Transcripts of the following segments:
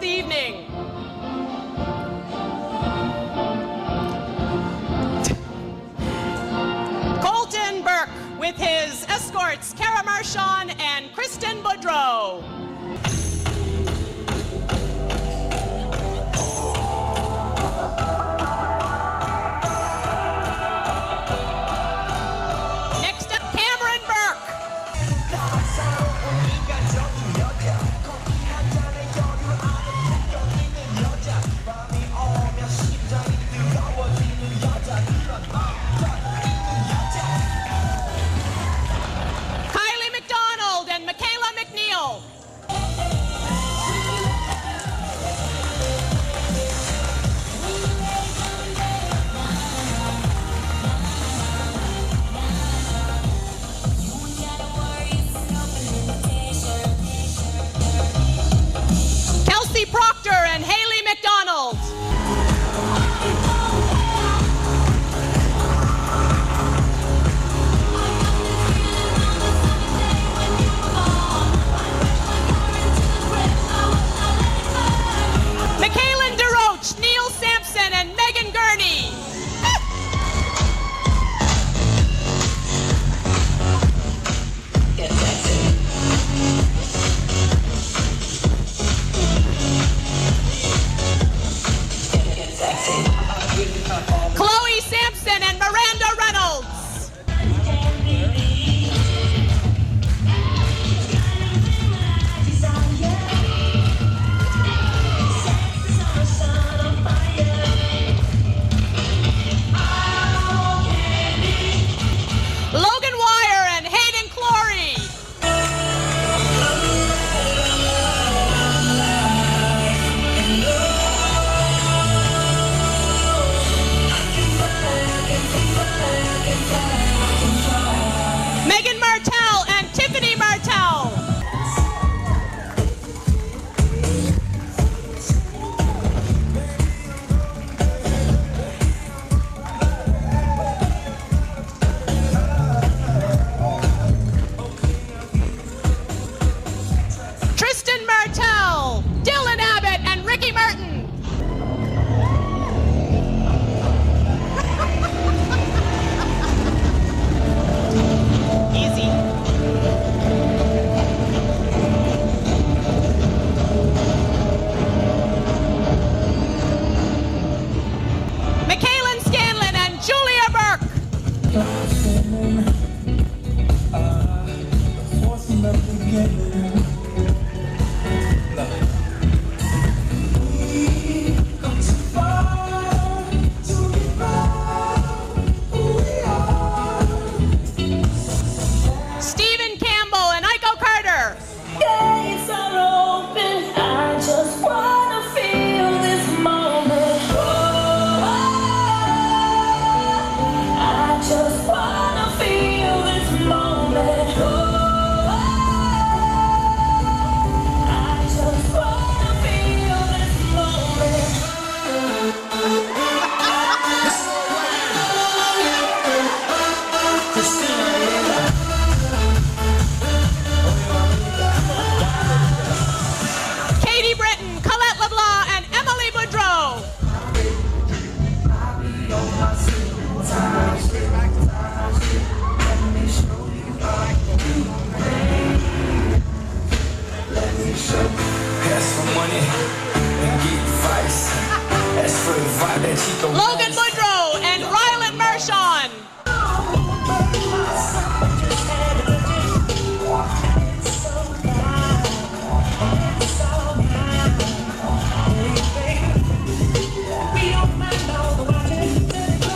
the evening. Colton Burke with his escorts, Cara Marchand and Kristen Boudreau. Next up, Cameron Burke. Kylie McDonald and Michaela McNeil. Kelsey Proctor and Haley McDonald. Michaelan DeRoche, Neil Sampson, and Megan Gurney. Chloe Sampson and Miranda Reynolds. Logan Wire and Hayden Clory. Megan Martell and Tiffany Martell. Tristan Martell, Dylan Abbott, and Ricky Merton. Easy. Michaelan Scanlon and Julia Burke. Stephen Campbell and Iko Carter. Gates are open. I just wanna feel this moment. I just wanna feel this moment. I just wanna feel this moment. Katie Britton, Colette LeBlanc, and Emily Boudreau. Ask for money and get advice. Ask for advice that she don't Logan Boudreau and Ryland Marchand.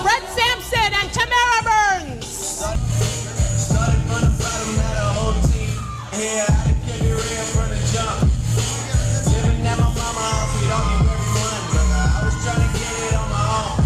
Brett Sampson and Tamara Burns. started from the bottom of the whole team. Yeah, I done kept it real from the jump. Living at my mama's house with all you everyone, brother. I was trying to get it on my own.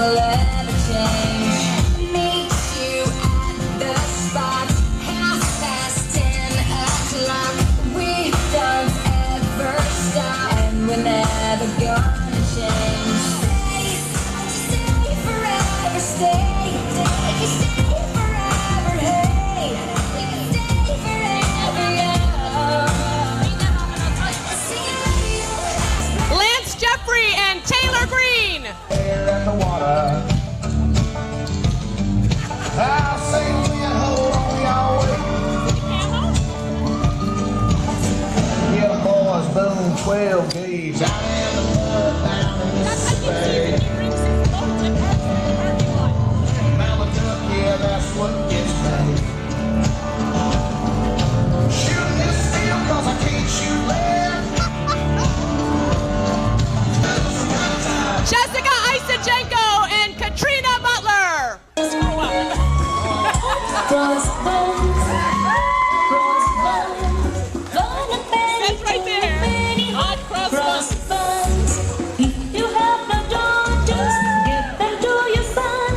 will ever change. Meet you at the spot, 10:30. We don't ever stop, and we're never gonna change. Stay forever, stay forever, hey. We can stay forever, yeah. Lance Jeffrey and Taylor Green. Air and the water. I'll sing to you, hold on your way. Yeah, the boys boom 12 gauge. I am the mud down in Mississippi. Mama duck, yeah, that's what gets me. Shooting this steel 'cause I can't shoot lead. Jessica Isajenko and Katrina Butler. That's right there. On crossbones. If you have no daughters, give them to your son.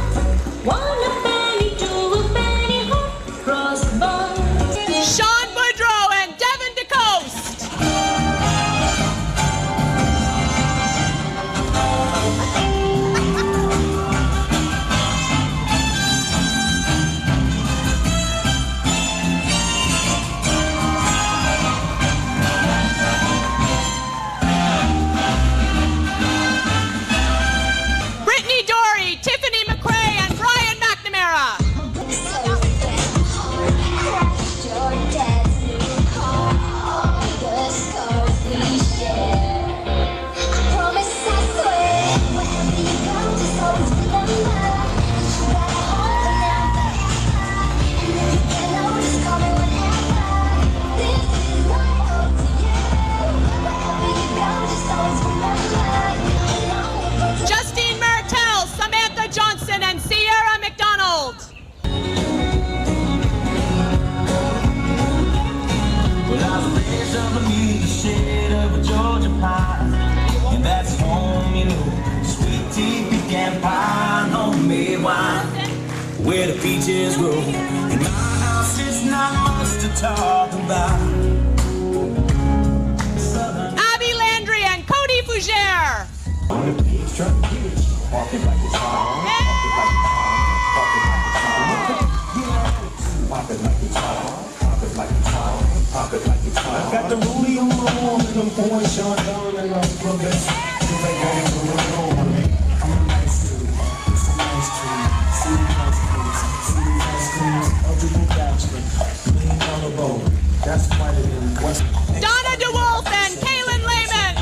One a penny, two a penny, hot crossbones. Sean Boudreau and Devin DeCoste. Brittany Dory, Tiffany McCrae, and Brian McNamara. Justine Martell, Samantha Johnson, and Sierra McDonald. Well, I was raised up beneath the shade of a Georgia pine, and that's home, you know. Sweet tea, pecan pie, and homemade wine, where the peaches grow. In my house, it's not much to talk about. Southern Abby Landry and Cody Fougere. got the rollie on my arm, and I'm pouring Sean down and I'm progress. Cause I got it going on. I'm a nice dude, it's a nice tree. See nice clothes, see nice clothes. Eligible bachelor, $1 million boat. That's whiter than what's. Donna DeWolf and Kaylin Lehman.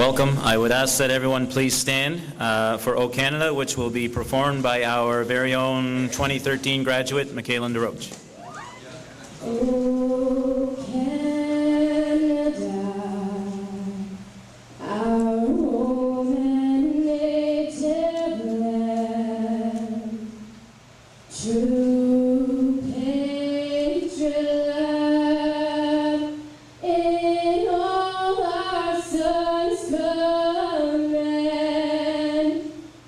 Welcome. I would ask that everyone please stand for O Canada, which will be performed by our very own 2013 graduate, Michaela DeRoche. Oh, Canada, our home and native land, true patriot love in all our sons command.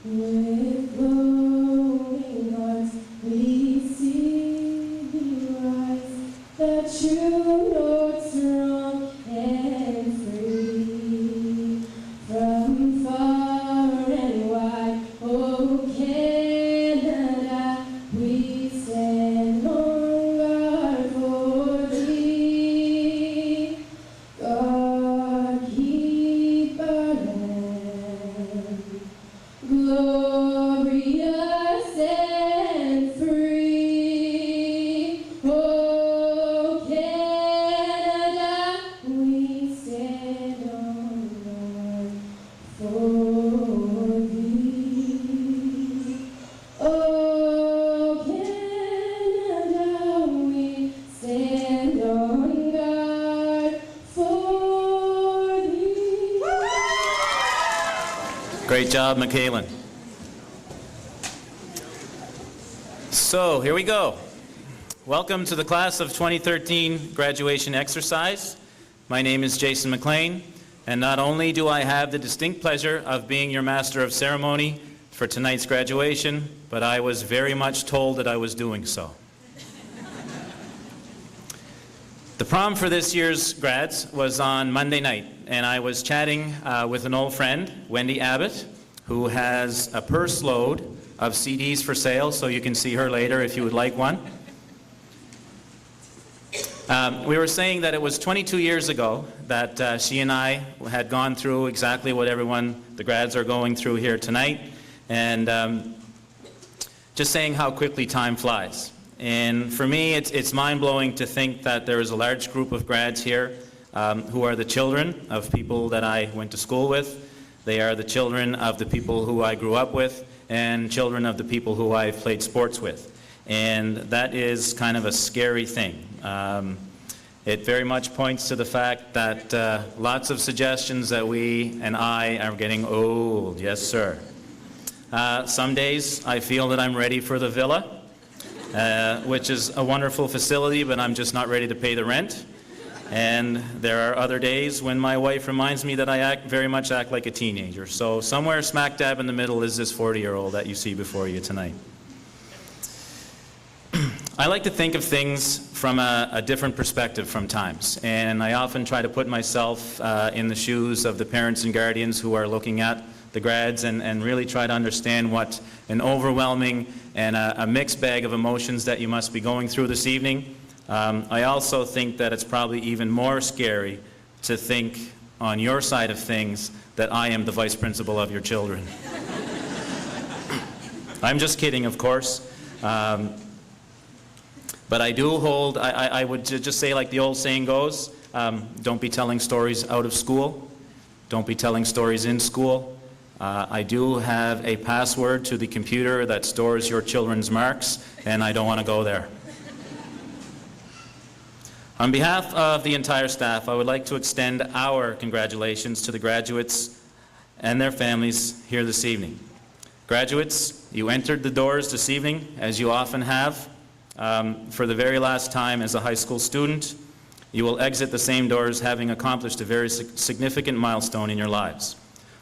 With glowing hearts we see thee rise, the true north strong and free. From far and wide, oh Canada, we stand on guard for thee. God keep our land glorious and free. Oh Canada, we stand on guard for thee. Oh Canada, we stand on guard for thee. Great job, Michaela. So here we go. Welcome to the class of 2013 graduation exercise. My name is Jason McLean, and not only do I have the distinct pleasure of being your master of ceremony for tonight's graduation, but I was very much told that I was doing so. The prom for this year's grads was on Monday night, and I was chatting with an old friend, Wendy Abbott, who has a purse load of CDs for sale, so you can see her later if you would like one. We were saying that it was 22 years ago that she and I had gone through exactly what the grads are going through here tonight, and just saying how quickly time flies. And for me, it's mind-blowing to think that there is a large group of grads here who are the children of people that I went to school with. They are the children of the people who I grew up with, and children of the people who I've played sports with. And that is kind of a scary thing. It very much points to the fact that lots of suggestions that we and I are getting old. Yes, sir. Some days I feel that I'm ready for the villa, which is a wonderful facility, but I'm just not ready to pay the rent. And there are other days when my wife reminds me that I very much act like a teenager. So somewhere smack dab in the middle is this 40-year-old that you see before you tonight. I like to think of things from a different perspective sometimes, and I often try to put myself in the shoes of the parents and guardians who are looking at the grads and really try to understand what an overwhelming and a mixed bag of emotions that you must be going through this evening. I also think that it's probably even more scary to think on your side of things that I am the vice principal of your children. I'm just kidding, of course. But I do hold, I would just say, like the old saying goes, don't be telling stories out of school. Don't be telling stories in school. I do have a password to the computer that stores your children's marks, and I don't want to go there. On behalf of the entire staff, I would like to extend our congratulations to the graduates and their families here this evening. Graduates, you entered the doors this evening, as you often have, for the very last time as a high school student. You will exit the same doors having accomplished a very significant milestone in your lives.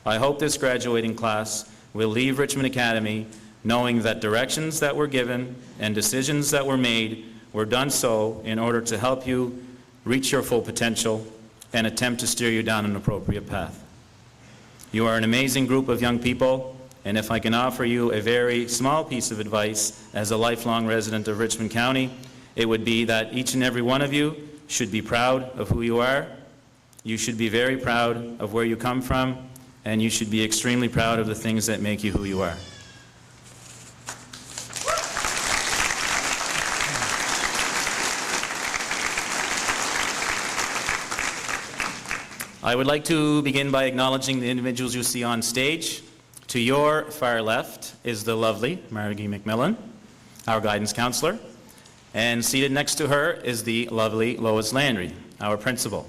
I hope this graduating class will leave Richmond Academy knowing that directions that were given and decisions that were made were done so in order to help you reach your full potential and attempt to steer you down an appropriate path. You are an amazing group of young people, and if I can offer you a very small piece of advice as a lifelong resident of Richmond County, it would be that each and every one of you should be proud of who you are. You should be very proud of where you come from, and you should be extremely proud of the things that make you who you are. I would like to begin by acknowledging the individuals you see on stage. To your far left is the lovely Margie McMillan, our guidance counselor, and seated next to her is the lovely Lois Landry, our principal.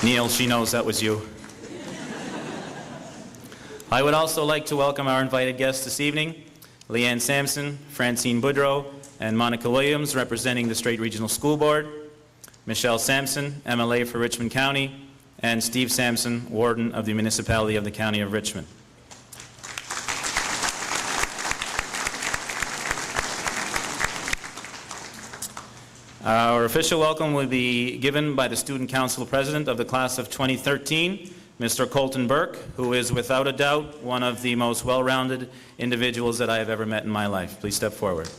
Neil, she knows that was you. I would also like to welcome our invited guests this evening, Leanne Sampson, Francine Boudreau, and Monica Williams, representing the Strait Regional School Board, Michelle Sampson, MLA for Richmond County, and Steve Sampson, Warden of the Municipality of the County of Richmond. Our official welcome will be given by the Student Council President of the Class of 2013, Mr. Colton Burke, who is without a doubt one of the most well-rounded individuals that I have ever met in my life. Please step forward.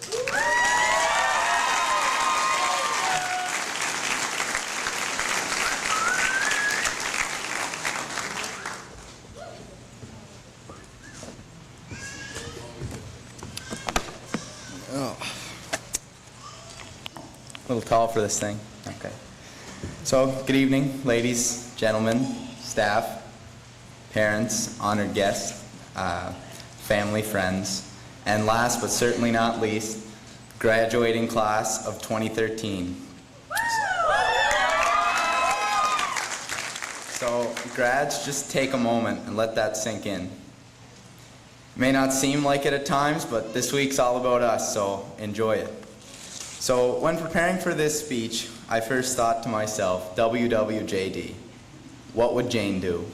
Little tall for this thing. Okay. So, good evening, ladies, gentlemen, staff, parents, honored guests, family, friends, and last but certainly not least, graduating class of 2013. So, grads, just take a moment and let that sink in. It may not seem like it at times, but this week's all about us, so enjoy it. So when preparing for this speech, I first thought to myself, WWJD, what would Jane do?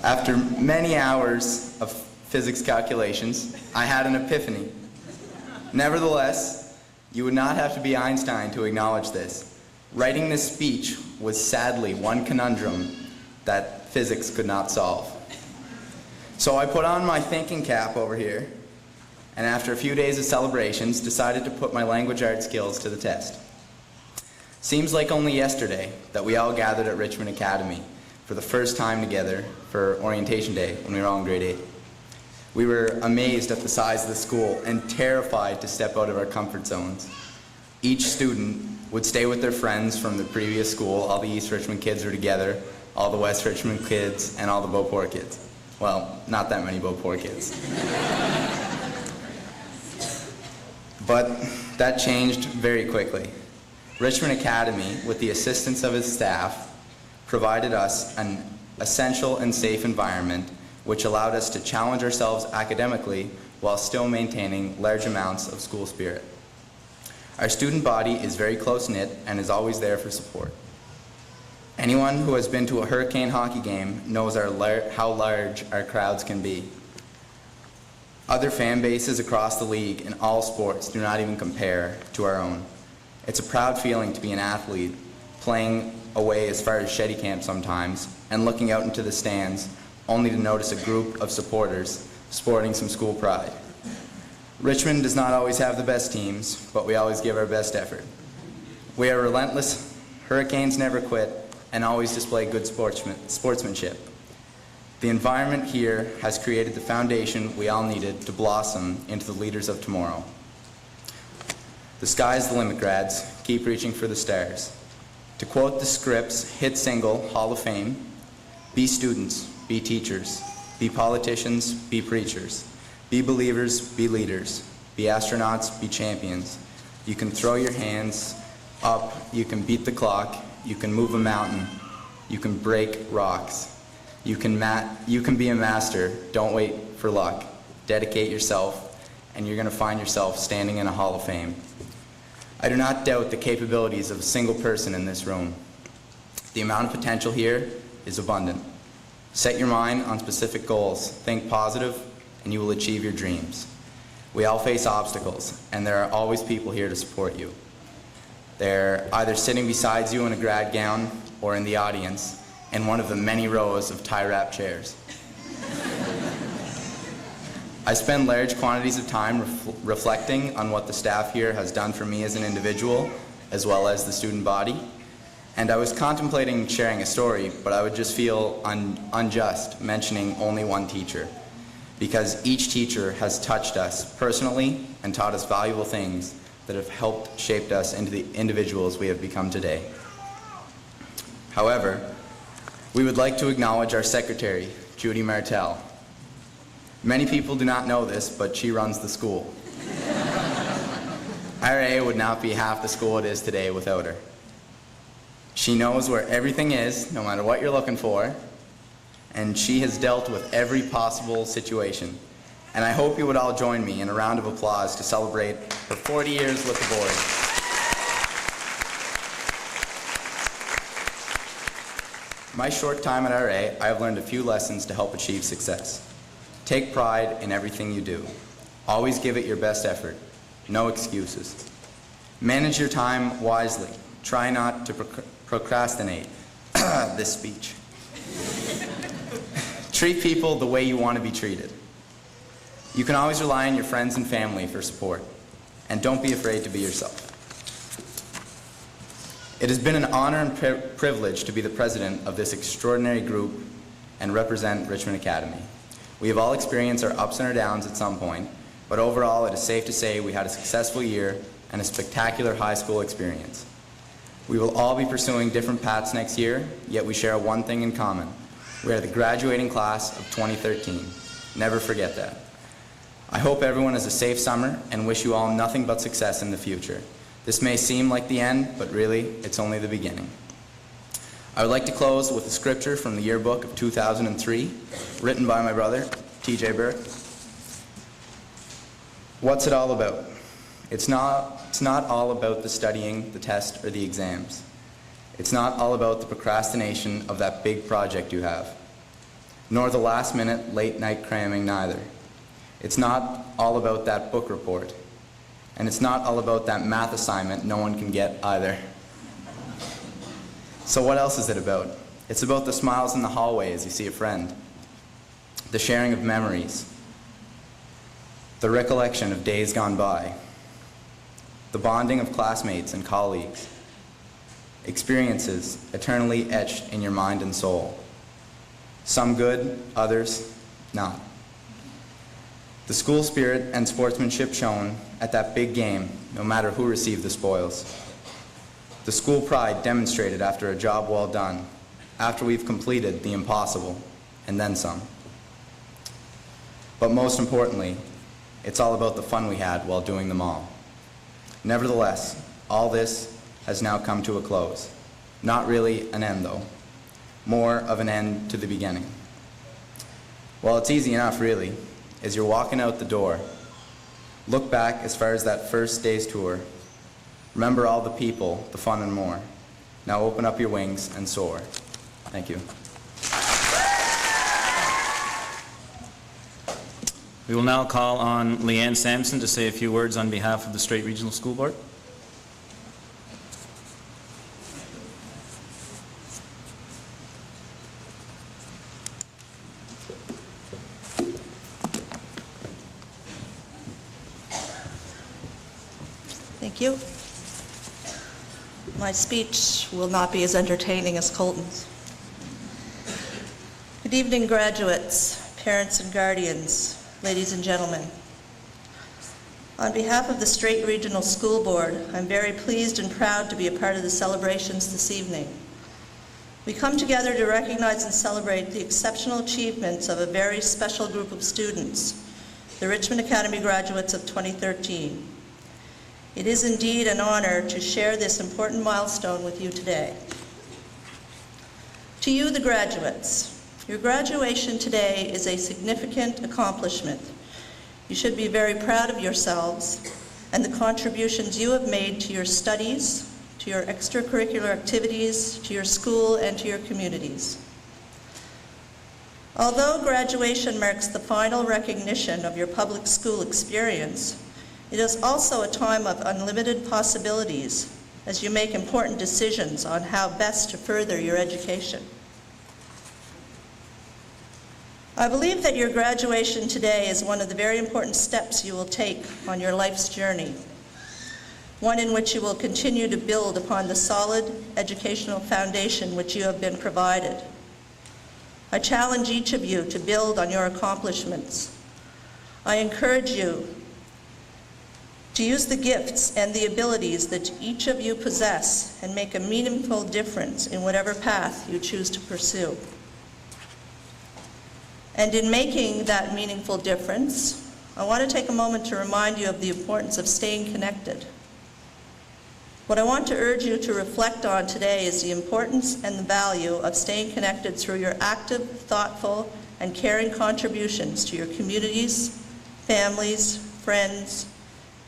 After many hours of physics calculations, I had an epiphany. Nevertheless, you would not have to be Einstein to acknowledge this. Writing this speech was sadly one conundrum that physics could not solve. So I put on my thinking cap over here, and after a few days of celebrations, decided to put my language arts skills to the test. Seems like only yesterday that we all gathered at Richmond Academy for the first time together for orientation day when we were all in grade 8. We were amazed at the size of the school and terrified to step out of our comfort zones. Each student would stay with their friends from the previous school. All the East Richmond kids were together, all the West Richmond kids, and all the Beauport kids. Well, not that many Beauport kids. But that changed very quickly. Richmond Academy, with the assistance of its staff, provided us an essential and safe environment which allowed us to challenge ourselves academically while still maintaining large amounts of school spirit. Our student body is very close-knit and is always there for support. Anyone who has been to a Hurricane hockey game knows how large our crowds can be. Other fan bases across the league in all sports do not even compare to our own. It's a proud feeling to be an athlete, playing away as far as Shetty Camp sometimes, and looking out into the stands only to notice a group of supporters sporting some school pride. Richmond does not always have the best teams, but we always give our best effort. We are relentless, Hurricanes never quit, and always display good sportsmanship. The environment here has created the foundation we all needed to blossom into the leaders of tomorrow. The sky's the limit, grads. Keep reaching for the stars. To quote the Scripps hit single, Hall of Fame, be students, be teachers, be politicians, be preachers, be believers, be leaders, be astronauts, be champions. You can throw your hands up, you can beat the clock, you can move a mountain, you can break rocks, you can be a master. Don't wait for luck. Dedicate yourself, and you're going to find yourself standing in a Hall of Fame. I do not doubt the capabilities of a single person in this room. The amount of potential here is abundant. Set your mind on specific goals, think positive, and you will achieve your dreams. We all face obstacles, and there are always people here to support you. They're either sitting beside you in a grad gown or in the audience in one of the many rows of tie-wrap chairs. I spend large quantities of time reflecting on what the staff here has done for me as an individual, as well as the student body. And I was contemplating sharing a story, but I would just feel unjust mentioning only one teacher, because each teacher has touched us personally and taught us valuable things that have helped shape us into the individuals we have become today. However, we would like to acknowledge our secretary, Judy Martell. Many people do not know this, but she runs the school. RA would not be half the school it is today without her. She knows where everything is, no matter what you're looking for, and she has dealt with every possible situation. And I hope you would all join me in a round of applause to celebrate her 40 years with the board. My short time at RA, I have learned a few lessons to help achieve success. Take pride in everything you do. Always give it your best effort. No excuses. Manage your time wisely. Try not to procrastinate. This speech. Treat people the way you want to be treated. You can always rely on your friends and family for support. And don't be afraid to be yourself. It has been an honor and privilege to be the president of this extraordinary group and represent Richmond Academy. We have all experienced our ups and our downs at some point, but overall it is safe to say we had a successful year and a spectacular high school experience. We will all be pursuing different paths next year, yet we share one thing in common. We are the graduating class of 2013. Never forget that. I hope everyone has a safe summer and wish you all nothing but success in the future. This may seem like the end, but really, it's only the beginning. I would like to close with a scripture from the yearbook of 2003, written by my brother, TJ Burke. What's it all about? It's not all about the studying, the test, or the exams. It's not all about the procrastination of that big project you have, nor the last-minute, late-night cramming neither. It's not all about that book report, and it's not all about that math assignment no one can get either. So what else is it about? It's about the smiles in the hallway as you see a friend, the sharing of memories, the recollection of days gone by, the bonding of classmates and colleagues, experiences eternally etched in your mind and soul, some good, others not. The school spirit and sportsmanship shown at that big game, no matter who received the spoils. The school pride demonstrated after a job well done, after we've completed the impossible, and then some. But most importantly, it's all about the fun we had while doing them all. Nevertheless, all this has now come to a close. Not really an end, though. More of an end to the beginning. Well, it's easy enough, really. As you're walking out the door, look back as far as that first day's tour. Remember all the people, the fun, and more. Now open up your wings and soar. Thank you. We will now call on Leanne Sampson to say a few words on behalf of the Strait Regional School Board. Thank you. My speech will not be as entertaining as Colton's. Good evening, graduates, parents and guardians, ladies and gentlemen. On behalf of the Strait Regional School Board, I'm very pleased and proud to be a part of the celebrations this evening. We come together to recognize and celebrate the exceptional achievements of a very special group of students, the Richmond Academy graduates of 2013. It is indeed an honor to share this important milestone with you today. To you, the graduates, your graduation today is a significant accomplishment. You should be very proud of yourselves and the contributions you have made to your studies, to your extracurricular activities, to your school, and to your communities. Although graduation marks the final recognition of your public school experience, it is also a time of unlimited possibilities as you make important decisions on how best to further your education. I believe that your graduation today is one of the very important steps you will take on your life's journey. one in which you will continue to build upon the solid educational foundation which you have been provided. I challenge each of you to build on your accomplishments. I encourage you to use the gifts and the abilities that each of you possess and make a meaningful difference in whatever path you choose to pursue. And in making that meaningful difference, I want to take a moment to remind you of the importance of staying connected. What I want to urge you to reflect on today is the importance and the value of staying connected through your active, thoughtful, and caring contributions to your communities, families, friends,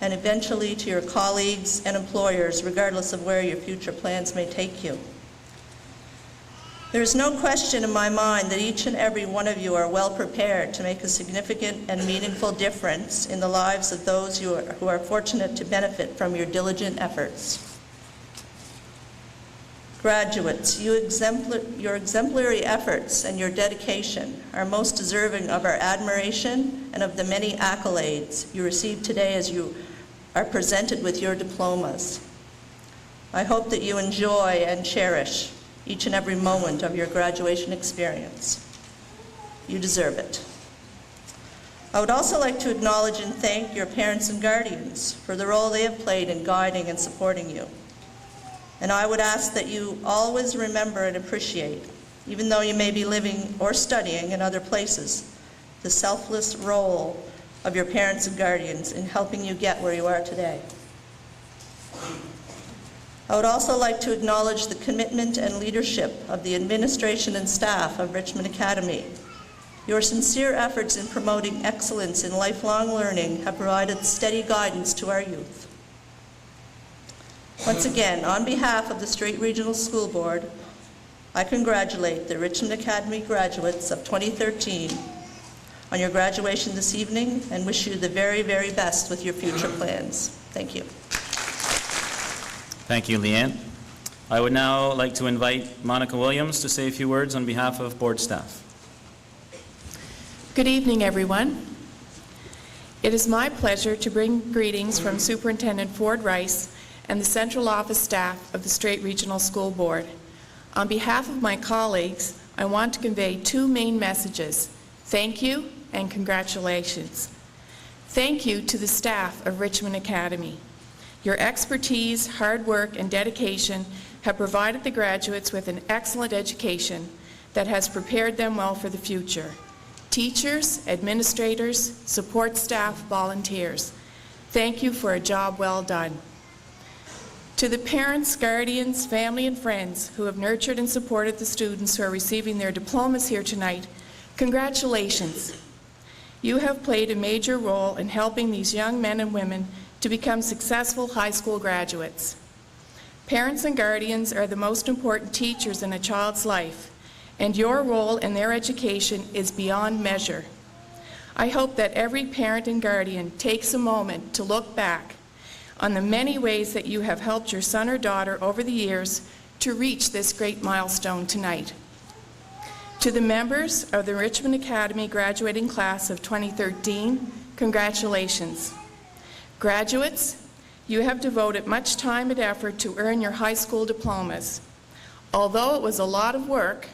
and eventually to your colleagues and employers, regardless of where your future plans may take you. There is no question in my mind that each and every one of you are well prepared to make a significant and meaningful difference in the lives of those who are fortunate to benefit from your diligent efforts. Graduates, your exemplary efforts and your dedication are most deserving of our admiration and of the many accolades you receive today as you are presented with your diplomas. I hope that you enjoy and cherish each and every moment of your graduation experience. You deserve it. I would also like to acknowledge and thank your parents and guardians for the role they have played in guiding and supporting you. And I would ask that you always remember and appreciate, even though you may be living or studying in other places, the selfless role of your parents and guardians in helping you get where you are today. I would also like to acknowledge the commitment and leadership of the administration and staff of Richmond Academy. Your sincere efforts in promoting excellence in lifelong learning have provided steady guidance to our youth. Once again, on behalf of the Strait Regional School Board, I congratulate the Richmond Academy graduates of 2013 on your graduation this evening and wish you the very, very best with your future plans. Thank you. Thank you, Leanne. I would now like to invite Monica Williams to say a few words on behalf of board staff. Good evening, everyone. It is my pleasure to bring greetings from Superintendent Ford Rice and the central office staff of the Strait Regional School Board. On behalf of my colleagues, I want to convey two main messages: thank you and congratulations. Thank you to the staff of Richmond Academy. Your expertise, hard work, and dedication have provided the graduates with an excellent education that has prepared them well for the future. Teachers, administrators, support staff, volunteers, thank you for a job well done. To the parents, guardians, family, and friends who have nurtured and supported the students who are receiving their diplomas here tonight, congratulations. You have played a major role in helping these young men and women to become successful high school graduates. Parents and guardians are the most important teachers in a child's life, and your role in their education is beyond measure. I hope that every parent and guardian takes a moment to look back on the many ways that you have helped your son or daughter over the years to reach this great milestone tonight. To the members of the Richmond Academy graduating class of 2013, congratulations. Graduates, you have devoted much time and effort to earn your high school diplomas. Although it was a lot of work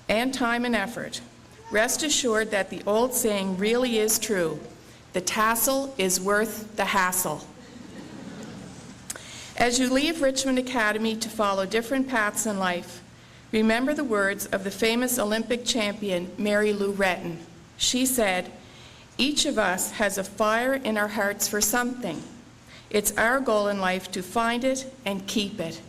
and time and effort, rest assured that the old saying really is true: the tassel is worth the hassle. As you leave Richmond Academy to follow different paths in life, remember the words of the famous Olympic champion Mary Lou Retton. She said, "Each of us has a fire in our hearts for something. It's our goal in life to find it and keep it."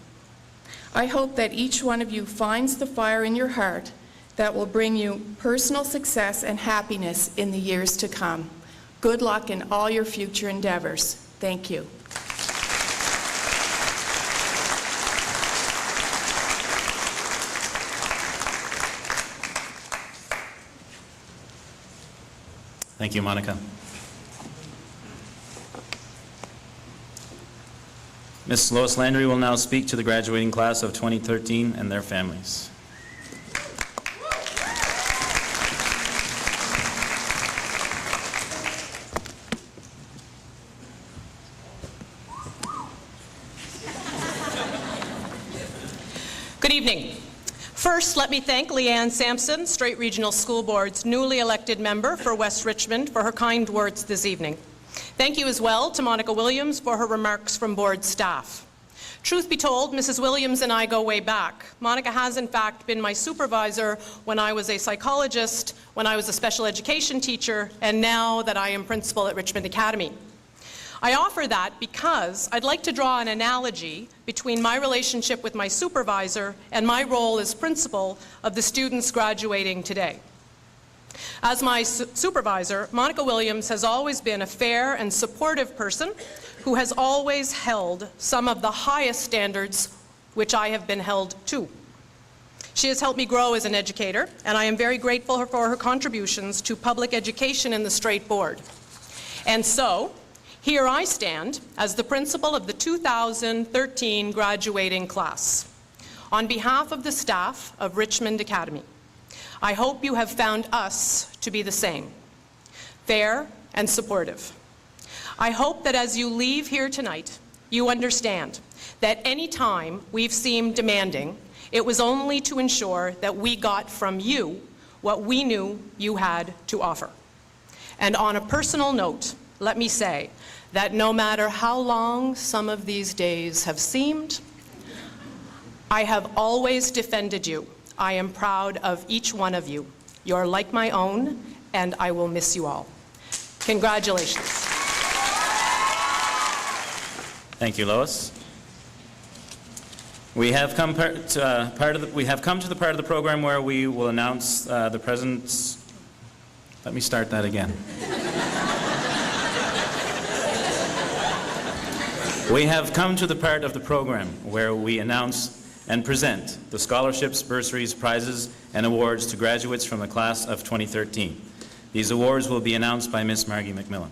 I hope that each one of you finds the fire in your heart that will bring you personal success and happiness in the years to come. Good luck in all your future endeavors. Thank you. Thank you, Monica. Ms. Lois Landry will now speak to the graduating class of 2013 and their families. Good evening. First, let me thank Leanne Sampson, Strait Regional School Board's newly elected member for West Richmond, for her kind words this evening. Thank you as well to Monica Williams for her remarks from board staff. Truth be told, Mrs. Williams and I go way back. Monica has in fact been my supervisor when I was a psychologist, when I was a special education teacher, and now that I am principal at Richmond Academy. I offer that because I'd like to draw an analogy between my relationship with my supervisor and my role as principal of the students graduating today. As my supervisor, Monica Williams has always been a fair and supportive person who has always held some of the highest standards which I have been held to. She has helped me grow as an educator, and I am very grateful for her contributions to public education in the Strait Board. And so, here I stand as the principal of the 2013 graduating class. On behalf of the staff of Richmond Academy, I hope you have found us to be the same, fair and supportive. I hope that as you leave here tonight, you understand that any time we've seemed demanding, it was only to ensure that we got from you what we knew you had to offer. And on a personal note, let me say that no matter how long some of these days have seemed, I have always defended you. I am proud of each one of you. You're like my own, and I will miss you all. Congratulations. Thank you, Lois. We have come to the part of the program where we will announce the president's. Let me start that again. We have come to the part of the program where we announce and present the scholarships, bursaries, prizes, and awards to graduates from the class of 2013. These awards will be announced by Ms. Margie McMillan.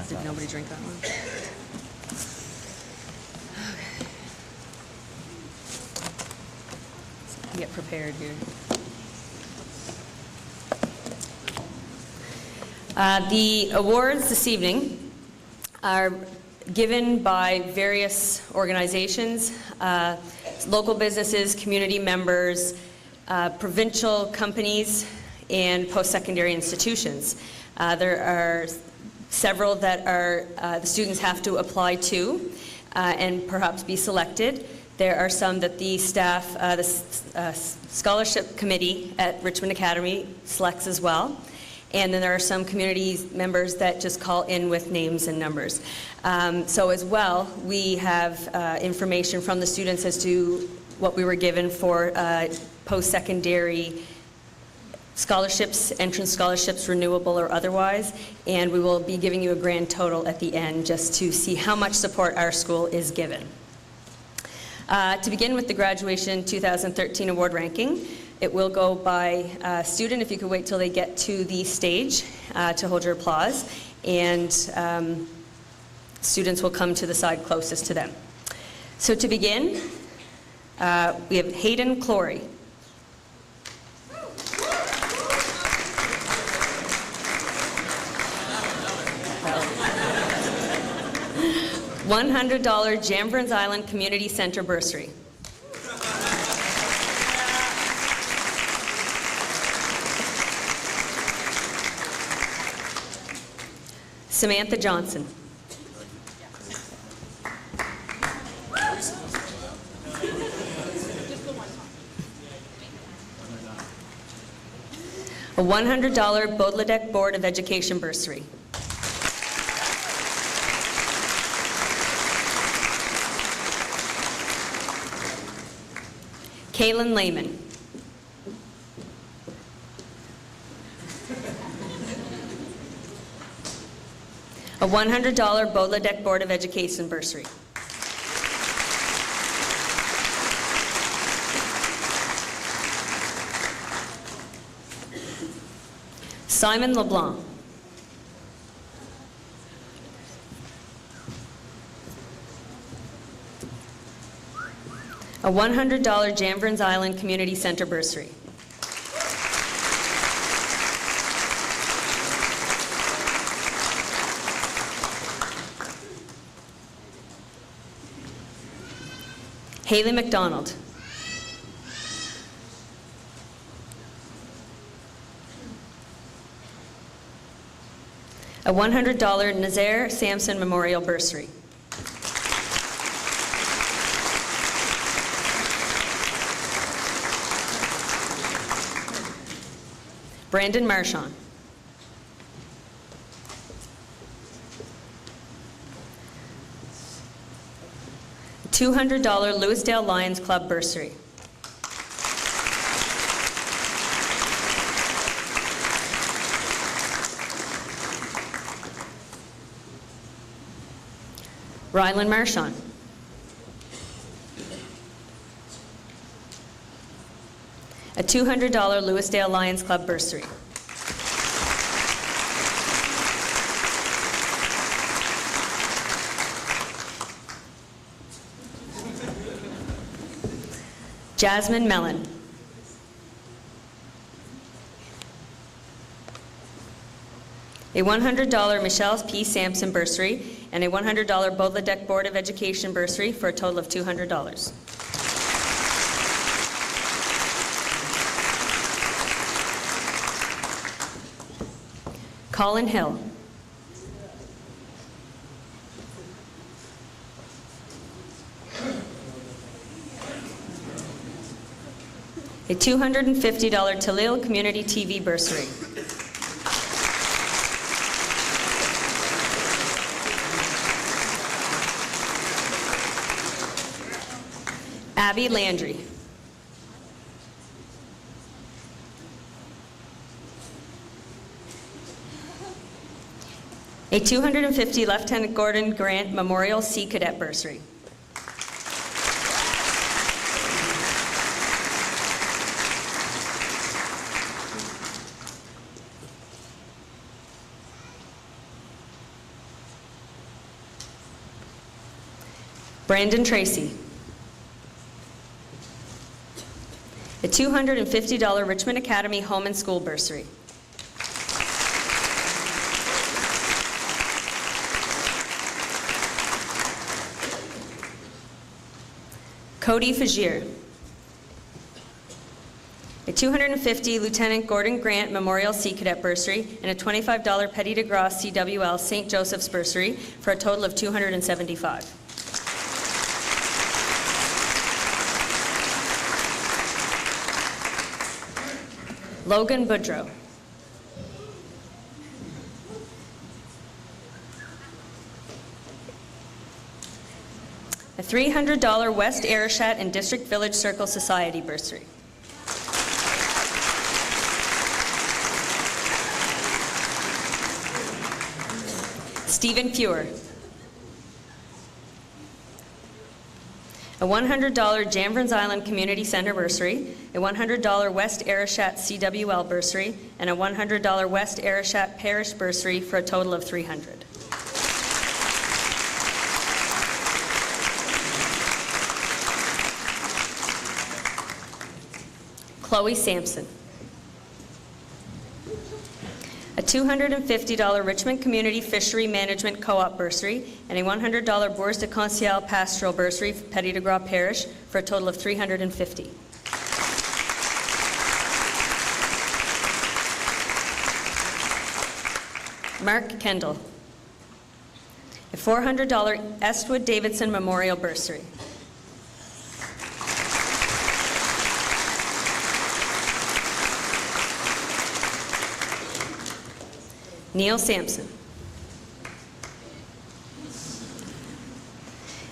Did nobody drink that one? Get prepared here. The awards this evening are given by various organizations, local businesses, community members, provincial companies, and post-secondary institutions. There are several that the students have to apply to and perhaps be selected. There are some that the staff, the scholarship committee at Richmond Academy selects as well. And then there are some community members that just call in with names and numbers. So as well, we have information from the students as to what we were given for post-secondary scholarships, entrance scholarships, renewable or otherwise, and we will be giving you a grand total at the end just to see how much support our school is given. To begin with the graduation 2013 award ranking, it will go by student, if you could wait till they get to the stage to hold your applause, and students will come to the side closest to them. So to begin, we have Hayden Clory. $100 Jamburns Island Community Center bursary. Samantha Johnson. A $100 Baudelaire Board of Education bursary. Kaylin Lehman. A $100 Baudelaire Board of Education bursary. Simon LeBlanc. A $100 Jamburns Island Community Center bursary. Haley McDonald. A $100 Nazaire Sampson Memorial Bursary. Brandon Marchand. $200 Lewisdale Lions Club Bursary. Rylan Marchand. A $200 Lewisdale Lions Club Bursary. Jasmine Mellon. A $100 Michelle P. Sampson Bursary and a $100 Bodledek Board of Education Bursary for a total of $200. Colin Hill. A $250 Talil Community TV Bursary. Abby Landry. A $250 Lieutenant Gordon Grant Memorial Sea Cadet Bursary. Brandon Tracy. A $250 Richmond Academy Home and School Bursary. Cody Fagir. A $250 Lieutenant Gordon Grant Memorial Sea Cadet Bursary and a $25 Petit de Grace CWL St. Joseph's Bursary for a total of $275. Logan Boudreau. A $300 West Arishat and District Village Circle Society Bursary. Stephen Fewer. A $100 Jamfrans Island Community Center Bursary, a $100 West Arishat CWL Bursary, and a $100 West Arishat Parish Bursary for a total of $300. Chloe Sampson. A $250 Richmond Community Fishery Management Co-op Bursary and a $100 Bourse de Conseil Pastoral Bursary for Petit de Gras Parish for a total of $350. Mark Kendall. A $400 Estwood Davidson Memorial Bursary. Neil Sampson.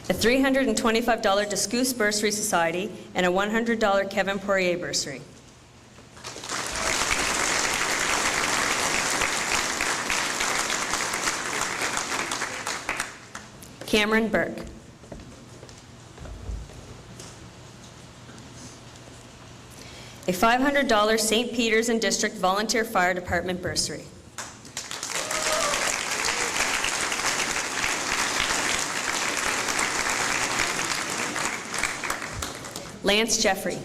A $325 Discousse Bursary Society and a $100 Kevin Poirier Bursary. Cameron Burke. A $500 St. Peter's and District Volunteer Fire Department Bursary. Lance Jeffrey.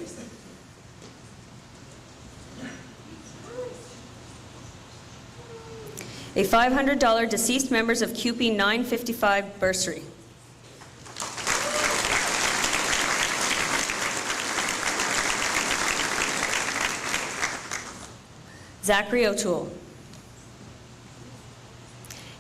A $500 Deceased Members of CUPE 955 Bursary. Zachary O'Toole.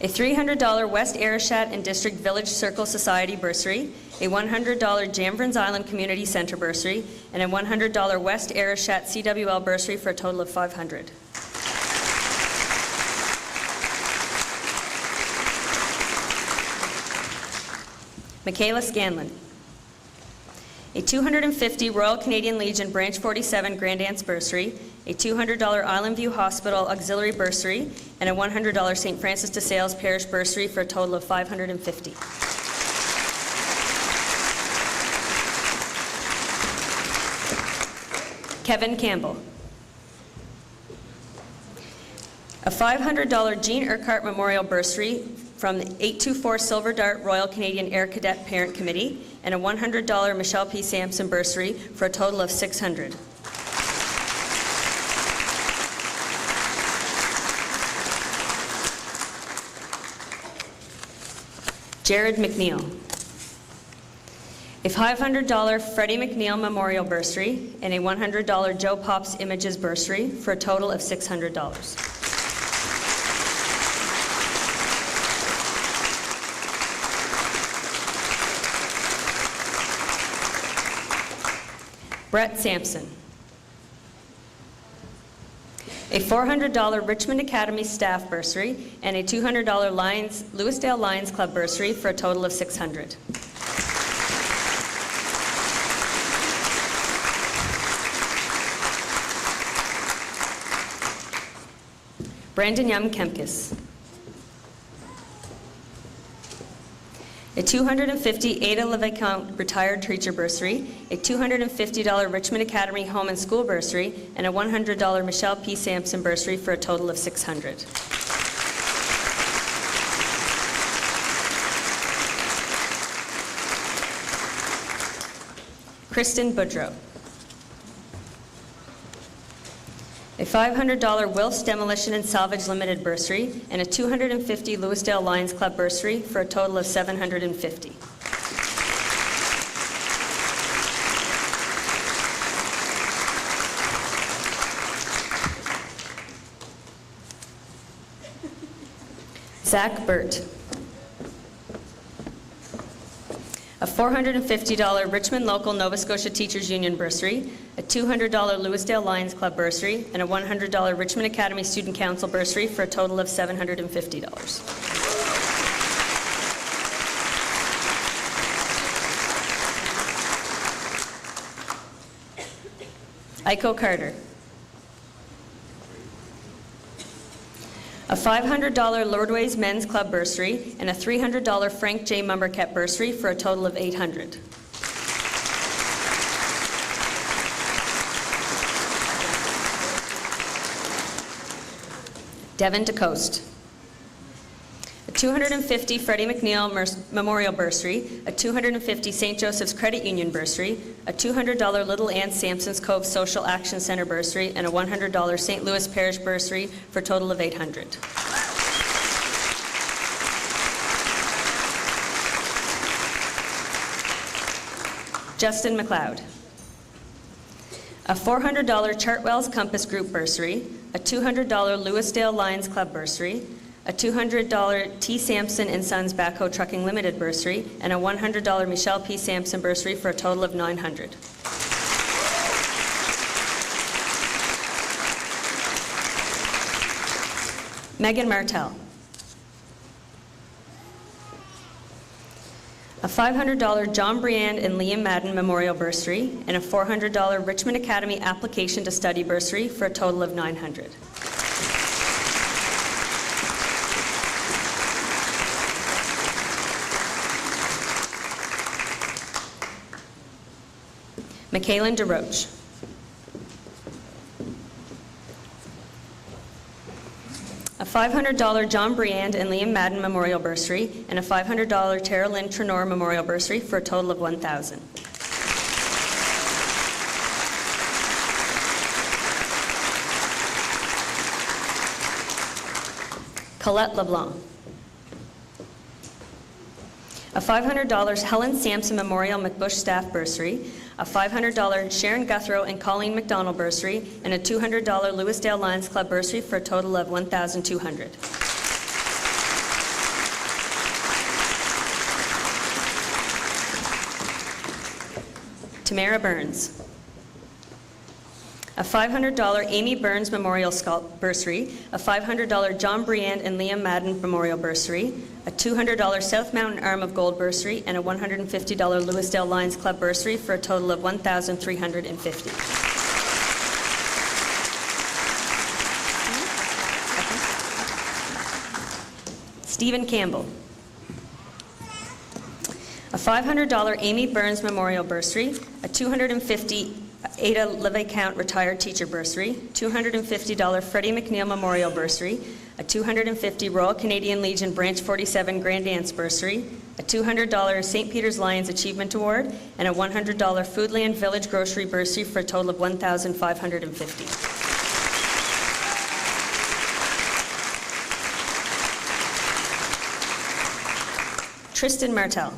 A $300 West Arishat and District Village Circle Society bursary, a $100 Jamvrans Island Community Center bursary, and a $100 West Arishat CWL bursary for a total of $500. Michaela Scanlon. A $250 Royal Canadian Legion Branch 47 Grand Aunts bursary, a $200 Island View Hospital Auxiliary bursary, and a $100 St. Francis de Sales Parish bursary for a total of $550. Kevin Campbell. A $500 Jean Urquhart Memorial bursary from the 824 Silver Dart Royal Canadian Air Cadet Parent Committee, and a $100 Michelle P. Sampson bursary for a total of $600. Jared McNeil. A $500 Freddie McNeil Memorial bursary and a $100 Joe Pops Images bursary for a total of $600. Brett Sampson. A $400 Richmond Academy staff bursary and a $200 Lewisdale Lions Club bursary for a total of $600. Brandon Yum Kemkis. A $250 Ada LeVicomte retired teacher bursary, a $250 Richmond Academy Home and School bursary, and a $100 Michelle P. Sampson bursary for a total of $600. Kristen Boudreau. A $500 Wilf's Demolition and Salvage Limited bursary, and a $250 Lewisdale Lions Club bursary for a total of $750. Zach Burt. A $450 Richmond Local Nova Scotia Teachers Union bursary, a $200 Lewisdale Lions Club bursary, and a $100 Richmond Academy Student Council bursary for a total of $750. Iko Carter. A $500 Lordways Men's Club bursary and a $300 Frank J. Mumberket bursary for a total of $800. Devin DeCoste. A $250 Freddie McNeil Memorial bursary, a $250 St. Joseph's Credit Union bursary, a $200 Little Ann Sampson's Cove Social Action Center bursary, and a $100 St. Louis Parish bursary for a total of $800. Justin McLeod. A $400 Chartwell's Compass Group bursary, a $200 Lewisdale Lions Club bursary, a $200 T. Sampson and Sons Backhoe Trucking Limited bursary, and a $100 Michelle P. Sampson bursary for a total of $900. Megan Martell. A $500 John Briand and Liam Madden Memorial bursary, and a $400 Richmond Academy Application to Study bursary for a total of $900. Michaelin DeRoche. A $500 John Briand and Liam Madden Memorial bursary, and a $500 Tara Lynn Trenor Memorial bursary for a total of $1,000. Colette LeBlanc. A $500 Helen Sampson Memorial McBush Staff bursary, a $500 Sharon Guthrow and Colleen McDonald bursary, and a $200 Lewisdale Lions Club bursary for a total of $1,200. Tamara Burns. A $500 Amy Burns Memorial Bursary, a $500 John Briand and Liam Madden Memorial Bursary, a $200 South Mountain Arm of Gold Bursary, and a $150 Lewisdale Lions Club Bursary for a total of $1,350. Stephen Campbell. A $500 Amy Burns Memorial Bursary, a $250 Ada LeVicount Retired Teacher Bursary, $250 Freddie McNeil Memorial Bursary, a $250 Royal Canadian Legion Branch 47 Grand Dance Bursary, a $200 St. Peter's Lions Achievement Award, and a $100 Foodland Village Grocery Bursary for a total of $1,550. Tristan Martel.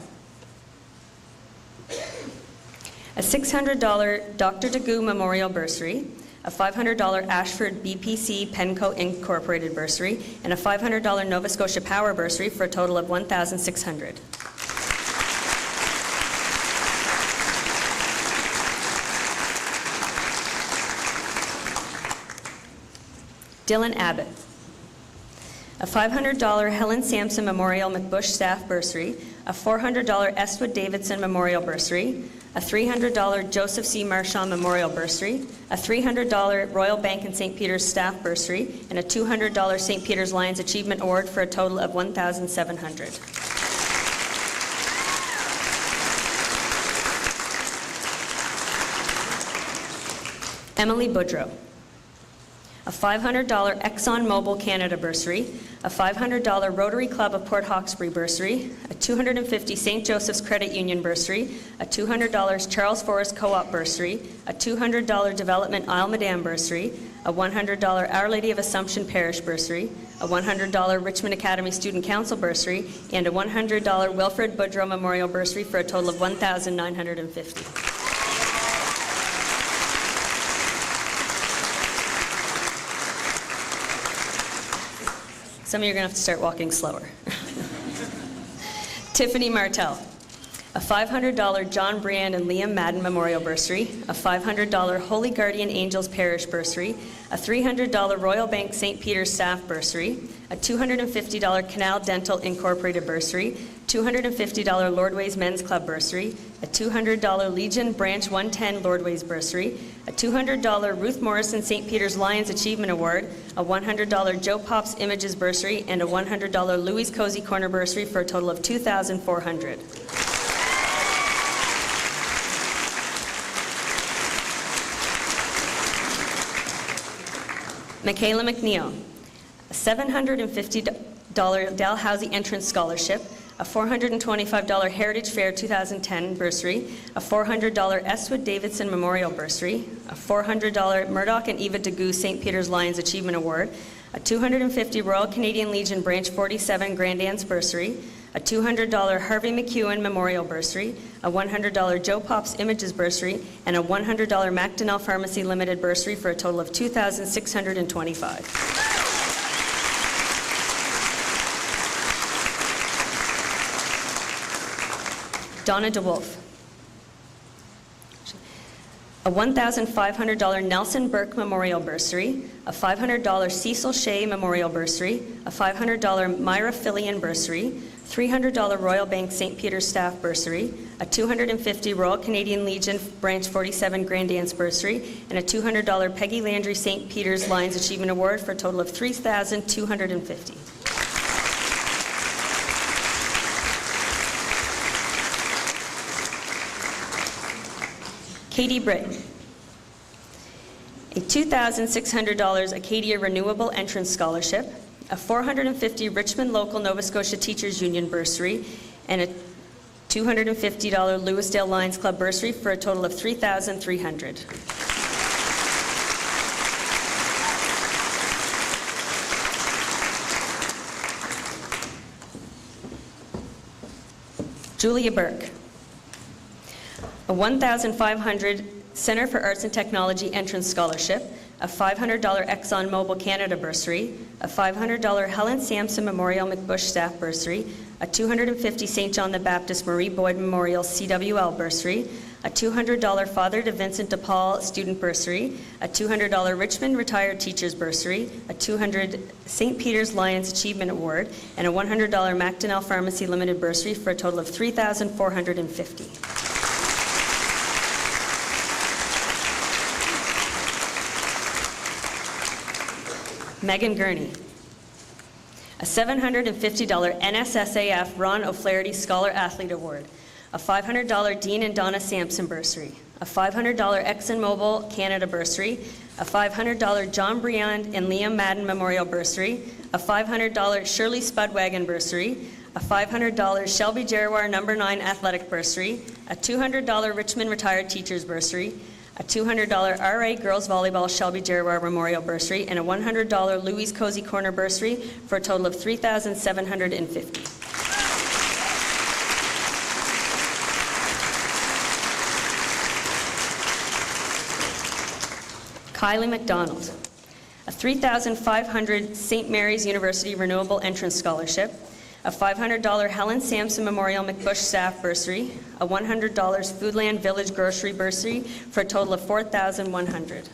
A $600 Dr. DeGoo Memorial Bursary, a $500 Ashford BPC Penco Incorporated Bursary, and a $500 Nova Scotia Power Bursary for a total of $1,600. Dylan Abbott. A $500 Helen Sampson Memorial McBush Staff Bursary, a $400 Estwood Davidson Memorial Bursary, a $300 Joseph C. Marchand Memorial Bursary, a $300 Royal Bank and St. Peter's Staff Bursary, and a $200 St. Peter's Lions Achievement Award for a total of $1,700. Emily Boudreau. A $500 ExxonMobil Canada Bursary, a $500 Rotary Club of Port Hawkesbury Bursary, a $250 St. Joseph's Credit Union Bursary, a $200 Charles Forrest Co-op Bursary, a $200 Development Isle Madame Bursary, a $100 Our Lady of Assumption Parish Bursary, a $100 Richmond Academy Student Council Bursary, and a $100 Wilfred Boudreau Memorial Bursary for a total of $1,950. Some of you are going to have to start walking slower. Tiffany Martell. A $500 John Briand and Liam Madden Memorial Bursary, a $500 Holy Guardian Angels Parish Bursary, a $300 Royal Bank St. Peter's Staff Bursary, a $250 Canal Dental Incorporated Bursary, $250 Lordways Men's Club Bursary, a $200 Legion Branch 110 Lordways Bursary, a $200 Ruth Morrison St. Peter's Lions Achievement Award, a $100 Joe Pops Images Bursary, and a $100 Louis Cozy Corner Bursary for a total of $2,400. Michaela McNeil, a $750 Dalhousie Entrance Scholarship, a $425 Heritage Fair 2010 Bursary, a $400 Estwood Davidson Memorial Bursary, a $400 Murdoch and Eva DeGoo St. Peter's Lions Achievement Award, a $250 Royal Canadian Legion Branch 47 Grand Dance Bursary, a $200 Harvey McEwen Memorial Bursary, a $100 Joe Pops Images Bursary, and a $100 MacDonnell Pharmacy Limited Bursary for a total of $2,625. Donna DeWolf. A $1,500 Nelson Burke Memorial Bursary, a $500 Cecil Shea Memorial Bursary, a $500 Myra Fillion Bursary, $300 Royal Bank St. Peter's Staff Bursary, a $250 Royal Canadian Legion Branch 47 Grand Dance Bursary, and a $200 Peggy Landry St. Peter's Lions Achievement Award for a total of $3,250. Katie Britton. A $2,600 Acadia Renewable Entrance Scholarship, a $450 Richmond Local Nova Scotia Teachers Union Bursary, and a $250 Lewisdale Lions Club Bursary for a total of $3,300. Julia Burke. a $1,500 Center for Arts and Technology Entrance Scholarship, a $500 ExxonMobil Canada bursary, a $500 Helen Sampson Memorial McBush Staff bursary, a $250 St. John the Baptist Marie Boyd Memorial CWL bursary, a $200 Father de Vincent de Paul Student bursary, a $200 Richmond Retired Teachers bursary, a $200 St. Peter's Lions Achievement Award, and a $100 MacDonnell Pharmacy Limited bursary for a total of $3,450. Megan Gurney, a $750 NSSAF Ron O'Flaherty Scholar Athlete Award, a $500 Dean and Donna Sampson bursary, a $500 ExxonMobil Canada bursary, a $500 John Briand and Liam Madden Memorial bursary, a $500 Shirley Spudwagon bursary, a $500 Shelby Jerwar No. 9 Athletic bursary, a $200 Richmond Retired Teachers bursary, a $200 RA Girls Volleyball Shelby Jerwar Memorial bursary, and a $100 Louise Cozy Corner bursary for a total of $3,750. Kylie McDonald, a $3,500 St. Mary's University Renewable Entrance Scholarship, a $500 Helen Sampson Memorial McBush Staff bursary, a $100 Foodland Village Grocery bursary for a total of $4,100.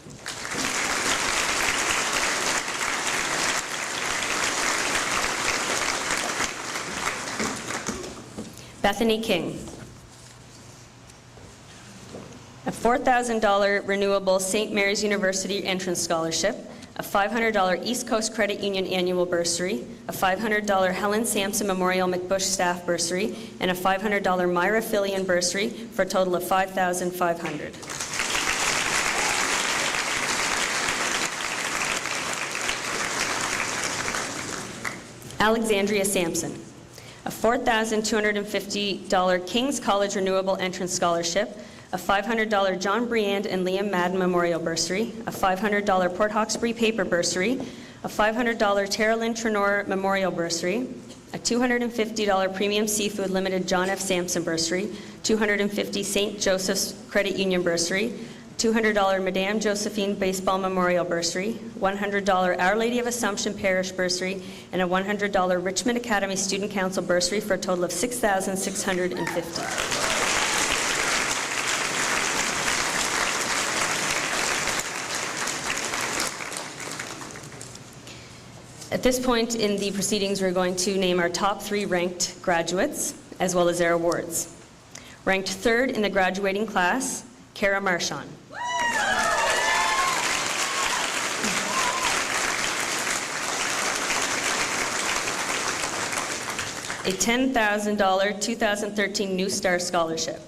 Bethany King, a $4,000 Renewable St. Mary's University Entrance Scholarship, a $500 East Coast Credit Union Annual Bursary, a $500 Helen Sampson Memorial McBush Staff Bursary, and a $500 Myra Fillion Bursary for a total of $5,500. Alexandria Sampson, a $4,250 King's College Renewable Entrance Scholarship, a $500 John Briand and Liam Madden Memorial Bursary, a $500 Port Hawkesbury Paper Bursary, a $500 Tara Lynn Trenor Memorial Bursary, a $250 Premium Seafood Limited John F. Sampson Bursary, $250 St. Joseph's Credit Union Bursary, $200 Madame Josephine Baseball Memorial Bursary, $100 Our Lady of Assumption Parish Bursary, and a $100 Richmond Academy Student Council Bursary for a total of $6,650. At this point in the proceedings, we're going to name our top 3 ranked graduates, as well as their awards. Ranked 3rd in the graduating class, Kara Marchand. A $10,000 2013 New Star Scholarship,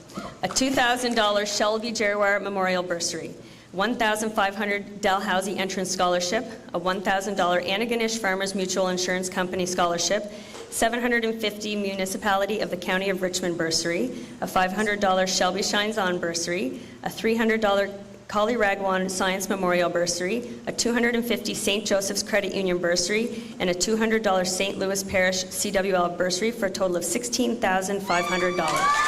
a $2,000 Shelby Jerwar Memorial Bursary, $1,500 Dalhousie Entrance Scholarship, a $1,000 Antigonish Farmers Mutual Insurance Company Scholarship, $750 Municipality of the County of Richmond Bursary, a $500 Shelby Shines On Bursary, a $300 Collie Ragwan Science Memorial Bursary, a $250 St. Joseph's Credit Union Bursary, and a $200 St. Louis Parish CWL Bursary for a total of $16,500.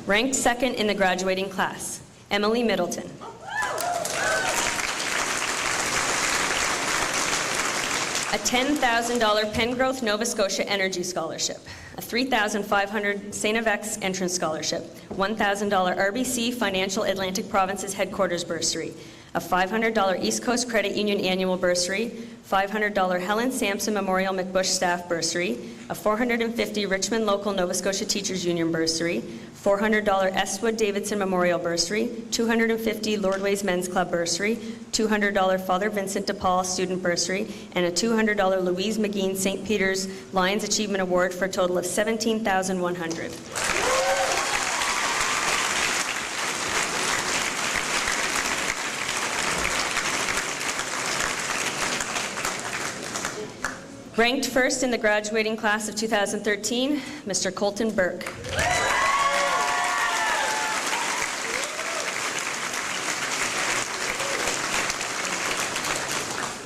Ranked 2nd in the graduating class, Emily Middleton. A $10,000 Pengrowth, Nova Scotia Energy Scholarship, a $3,500 St. FX Entrance Scholarship, $1,000 RBC Financial Atlantic Provinces Headquarters Bursary, a $500 East Coast Credit Union Annual Bursary, $500 Helen Sampson Memorial McBush Staff Bursary, a $450 Richmond Local Nova Scotia Teachers Union Bursary, $400 Estwood Davidson Memorial Bursary, $250 Lordways Men's Club Bursary, $200 Father Vincent de Paul Student Bursary, and a $200 Louise McGean St. Peter's Lions Achievement Award for a total of $17,100. Ranked 1st in the graduating class of 2013, Mr. Colton Burke.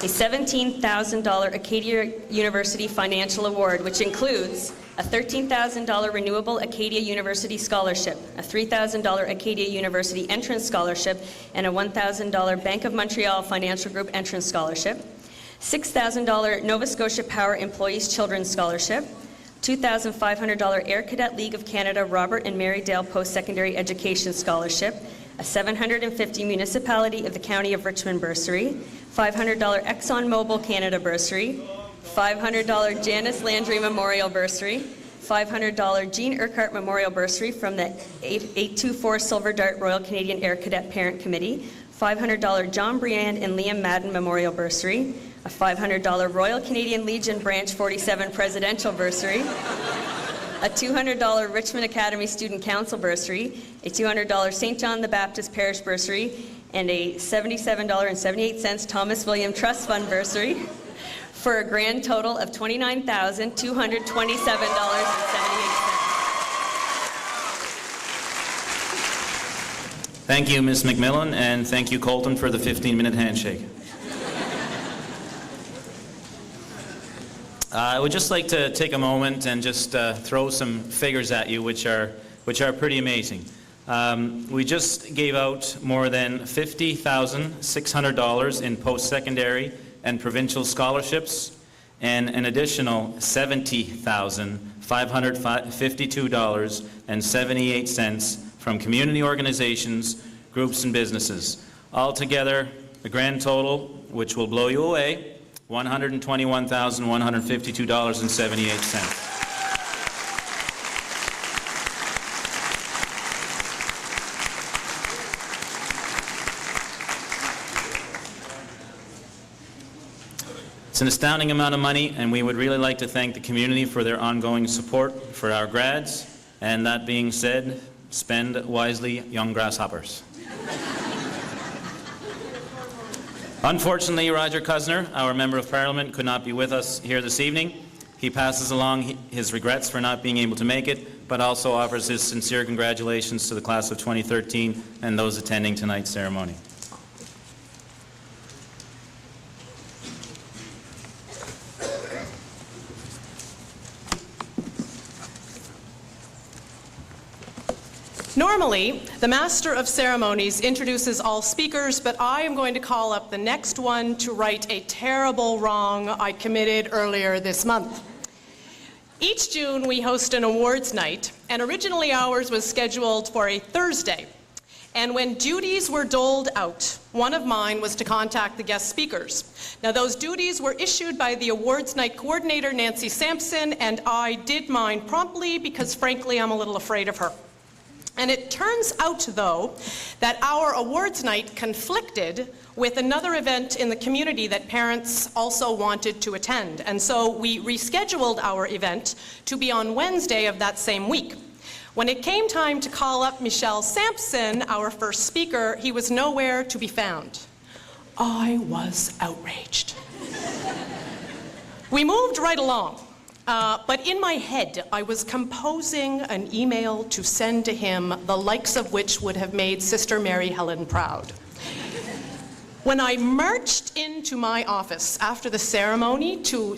a $17,000 Acadia University Financial Award, which includes a $13,000 Renewable Acadia University Scholarship, a $3,000 Acadia University Entrance Scholarship, and a $1,000 Bank of Montreal Financial Group Entrance Scholarship, $6,000 Nova Scotia Power Employees Children's Scholarship, $2,500 Air Cadet League of Canada Robert and Mary Dale Post-Secondary Education Scholarship, a $750 Municipality of the County of Richmond bursary, $500 ExxonMobil Canada bursary, $500 Janice Landry Memorial bursary, $500 Jean Urquhart Memorial bursary from the 824 Silver Dart Royal Canadian Air Cadet Parent Committee, $500 John Briand and Liam Madden Memorial bursary, a $500 Royal Canadian Legion Branch 47 Presidential bursary, a $200 Richmond Academy Student Council bursary, a $200 St. John the Baptist Parish bursary, and a $77.78 Thomas William Trust Fund bursary, for a grand total of $29,227.78. Thank you, Ms. McMillan, and thank you, Colton, for the 15-minute handshake. I would just like to take a moment and just throw some figures at you, which are pretty amazing. We just gave out more than $50,600 in post-secondary and provincial scholarships, and an additional $70,552.78 from community organizations, groups, and businesses. Altogether, a grand total, which will blow you away, $121,152.78. It's an astounding amount of money, and we would really like to thank the community for their ongoing support for our grads. And that being said, spend wisely, young grasshoppers. Unfortunately, Roger Cuzner, our Member of Parliament, could not be with us here this evening. He passes along his regrets for not being able to make it, but also offers his sincere congratulations to the class of 2013 and those attending tonight's ceremony. Normally, the Master of Ceremonies introduces all speakers, but I am going to call up the next one to right a terrible wrong I committed earlier this month. Each June, we host an awards night, and originally ours was scheduled for a Thursday. And when duties were doled out, one of mine was to contact the guest speakers. Now, those duties were issued by the awards night coordinator, Nancy Sampson, and I did mine promptly because, frankly, I'm a little afraid of her. And it turns out, though, that our awards night conflicted with another event in the community that parents also wanted to attend. And so we rescheduled our event to be on Wednesday of that same week. When it came time to call up Michelle Sampson, our first speaker, he was nowhere to be found. I was outraged. We moved right along. But in my head, I was composing an email to send to him, the likes of which would have made Sister Mary Helen proud. When I marched into my office after the ceremony to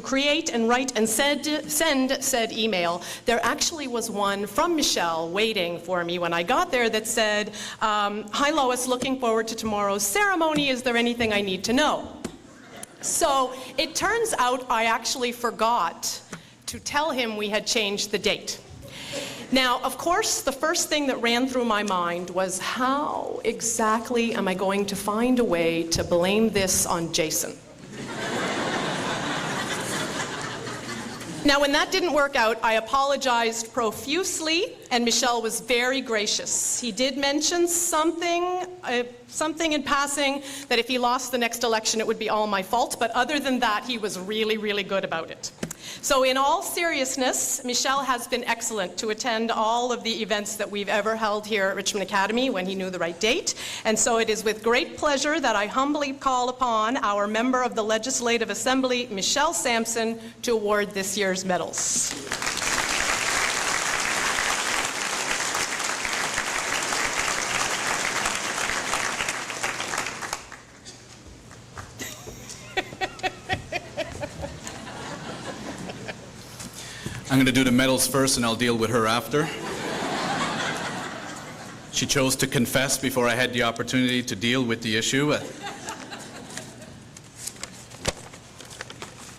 create and write and send said email, there actually was one from Michelle waiting for me when I got there that said, "Hi Lois, looking forward to tomorrow's ceremony. Is there anything I need to know?" So it turns out I actually forgot to tell him we had changed the date. Now, of course, the first thing that ran through my mind was, how exactly am I going to find a way to blame this on Jason? Now, when that didn't work out, I apologized profusely, and Michelle was very gracious. He did mention something in passing, that if he lost the next election, it would be all my fault, but other than that, he was really, really good about it. So in all seriousness, Michelle has been excellent to attend all of the events that we've ever held here at Richmond Academy when he knew the right date. And so it is with great pleasure that I humbly call upon our member of the Legislative Assembly, Michelle Sampson, to award this year's medals. I'm going to do the medals first and I'll deal with her after. She chose to confess before I had the opportunity to deal with the issue.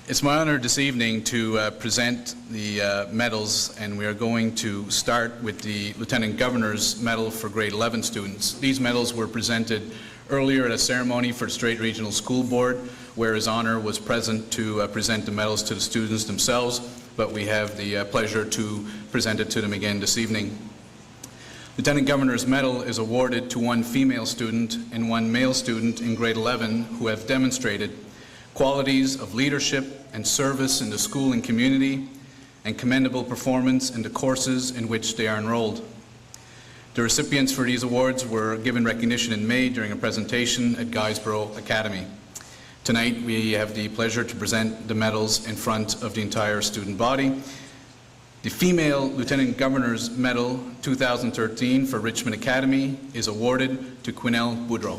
It's my honor this evening to present the medals, and we are going to start with the Lieutenant Governor's Medal for grade 11 students. These medals were presented earlier at a ceremony for the Strait Regional School Board, where His Honor was present to present the medals to the students themselves, but we have the pleasure to present it to them again this evening. Lieutenant Governor's Medal is awarded to one female student and one male student in grade 11 who have demonstrated qualities of leadership and service in the school and community, and commendable performance in the courses in which they are enrolled. The recipients for these awards were given recognition in May during a presentation at Guysborough Academy. Tonight we have the pleasure to present the medals in front of the entire student body. The Female Lieutenant Governor's Medal 2013 for Richmond Academy is awarded to Quinnell Boudreau.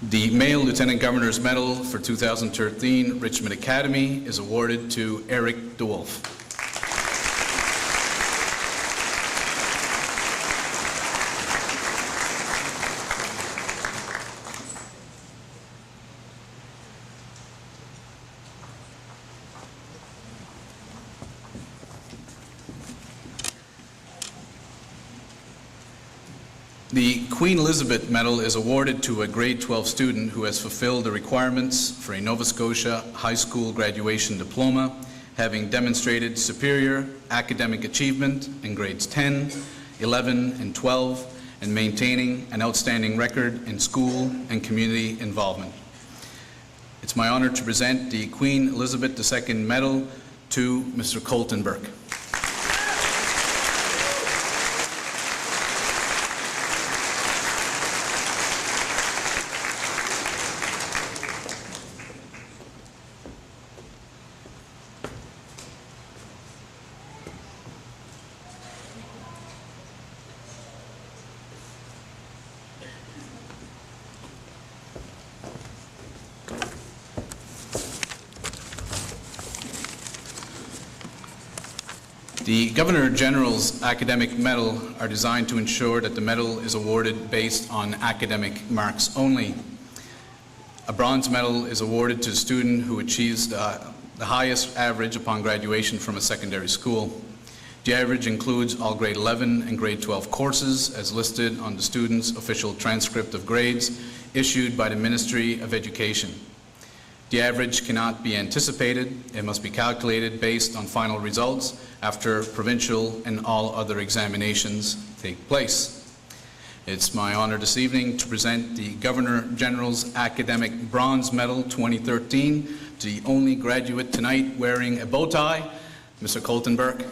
The Male Lieutenant Governor's Medal for 2013 Richmond Academy is awarded to Eric DeWolf. The Queen Elizabeth Medal is awarded to a grade 12 student who has fulfilled the requirements for a Nova Scotia high school graduation diploma, having demonstrated superior academic achievement in grades 10, 11, and 12, and maintaining an outstanding record in school and community involvement. It's my honor to present the Queen Elizabeth II Medal to Mr. Colton Burke. The Governor General's Academic Medal are designed to ensure that the medal is awarded based on academic marks only. A bronze medal is awarded to a student who achieves the highest average upon graduation from a secondary school. The average includes all grade 11 and grade 12 courses as listed on the student's official transcript of grades issued by the Ministry of Education. The average cannot be anticipated. It must be calculated based on final results after provincial and all other examinations take place. It's my honor this evening to present the Governor General's Academic Bronze Medal 2013 to the only graduate tonight wearing a bow tie, Mr. Colton Burke.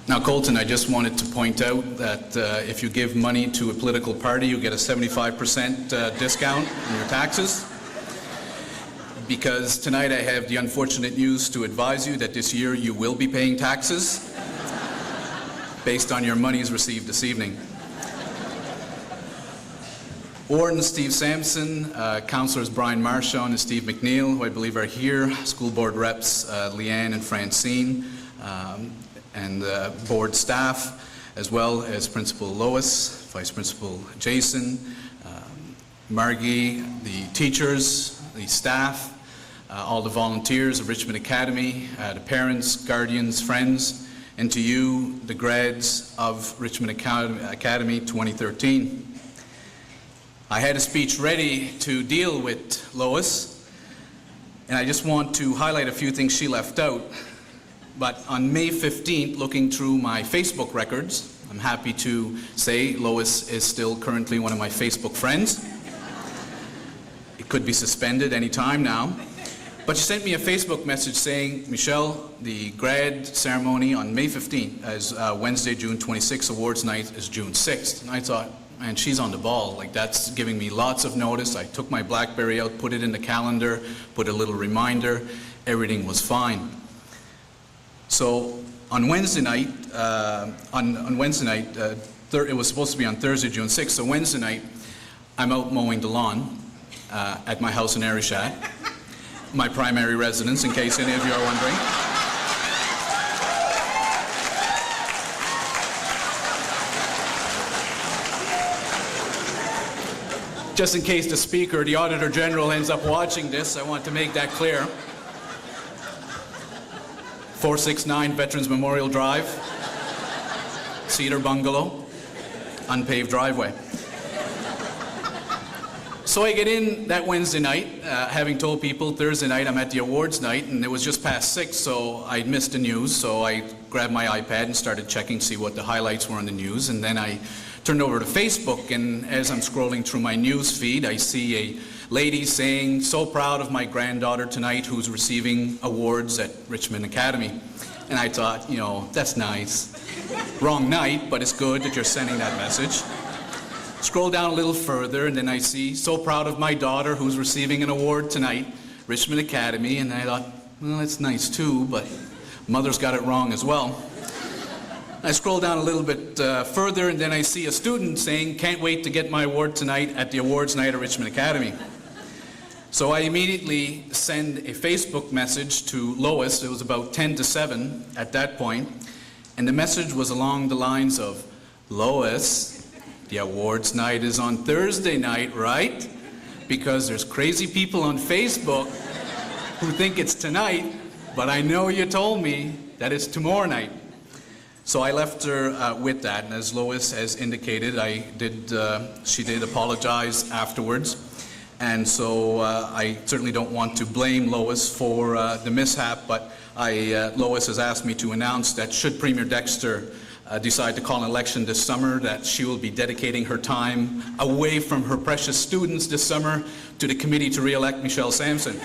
Now, Colton, I just wanted to point out that if you give money to a political party, you get a 75% discount on your taxes. Because tonight I have the unfortunate news to advise you that this year you will be paying taxes based on your monies received this evening. Warden Steve Sampson, Councillors Brian Marchand and Steve McNeil, who I believe are here, School Board Reps Leanne and Francine, and board staff, as well as Principal Lois, Vice Principal Jason, Margie, the teachers, the staff, all the volunteers of Richmond Academy, the parents, guardians, friends, and to you, the grads of Richmond Academy 2013. I had a speech ready to deal with Lois, And I just want to highlight a few things she left out. But on May 15th, looking through my Facebook records, I'm happy to say Lois is still currently one of my Facebook friends. It could be suspended any time now. But she sent me a Facebook message saying, Michelle, the grad ceremony on May 15th is Wednesday, June 26th. Awards night is June 6th. And I thought, man, she's on the ball. Like, that's giving me lots of notice. I took my BlackBerry out, put it in the calendar, put a little reminder. Everything was fine. So on Wednesday night, it was supposed to be on Thursday, June 6th. So Wednesday night, I'm out mowing the lawn at my house in Arishat, my primary residence, in case any of you are wondering. Just in case the Speaker, the Auditor General, ends up watching this, I want to make that clear. 469 Veterans Memorial Drive, Cedar Bungalow, unpaved driveway. So I get in that Wednesday night, having told people Thursday night I'm at the awards night, and it was just past 6, so I'd missed the news. So I grabbed my iPad and started checking, see what the highlights were in the news, and then I turned over to Facebook, and as I'm scrolling through my news feed, I see a lady saying, so proud of my granddaughter tonight who's receiving awards at Richmond Academy. And I thought, you know, that's nice. Wrong night, but it's good that you're sending that message. Scroll down a little further, and then I see, so proud of my daughter who's receiving an award tonight, Richmond Academy, and I thought, well, that's nice too, but mother's got it wrong as well. I scroll down a little bit further, and then I see a student saying, can't wait to get my award tonight at the awards night at Richmond Academy. So I immediately send a Facebook message to Lois. It was about 10 to 7 at that point, and the message was along the lines of, Lois, the awards night is on Thursday night, right? Because there's crazy people on Facebook who think it's tonight, but I know you told me that it's tomorrow night. So I left her with that, and as Lois has indicated, she did apologize afterwards. And so I certainly don't want to blame Lois for the mishap, but Lois has asked me to announce that should Premier Dexter decide to call an election this summer, that she will be dedicating her time away from her precious students this summer to the committee to re-elect Michelle Sampson.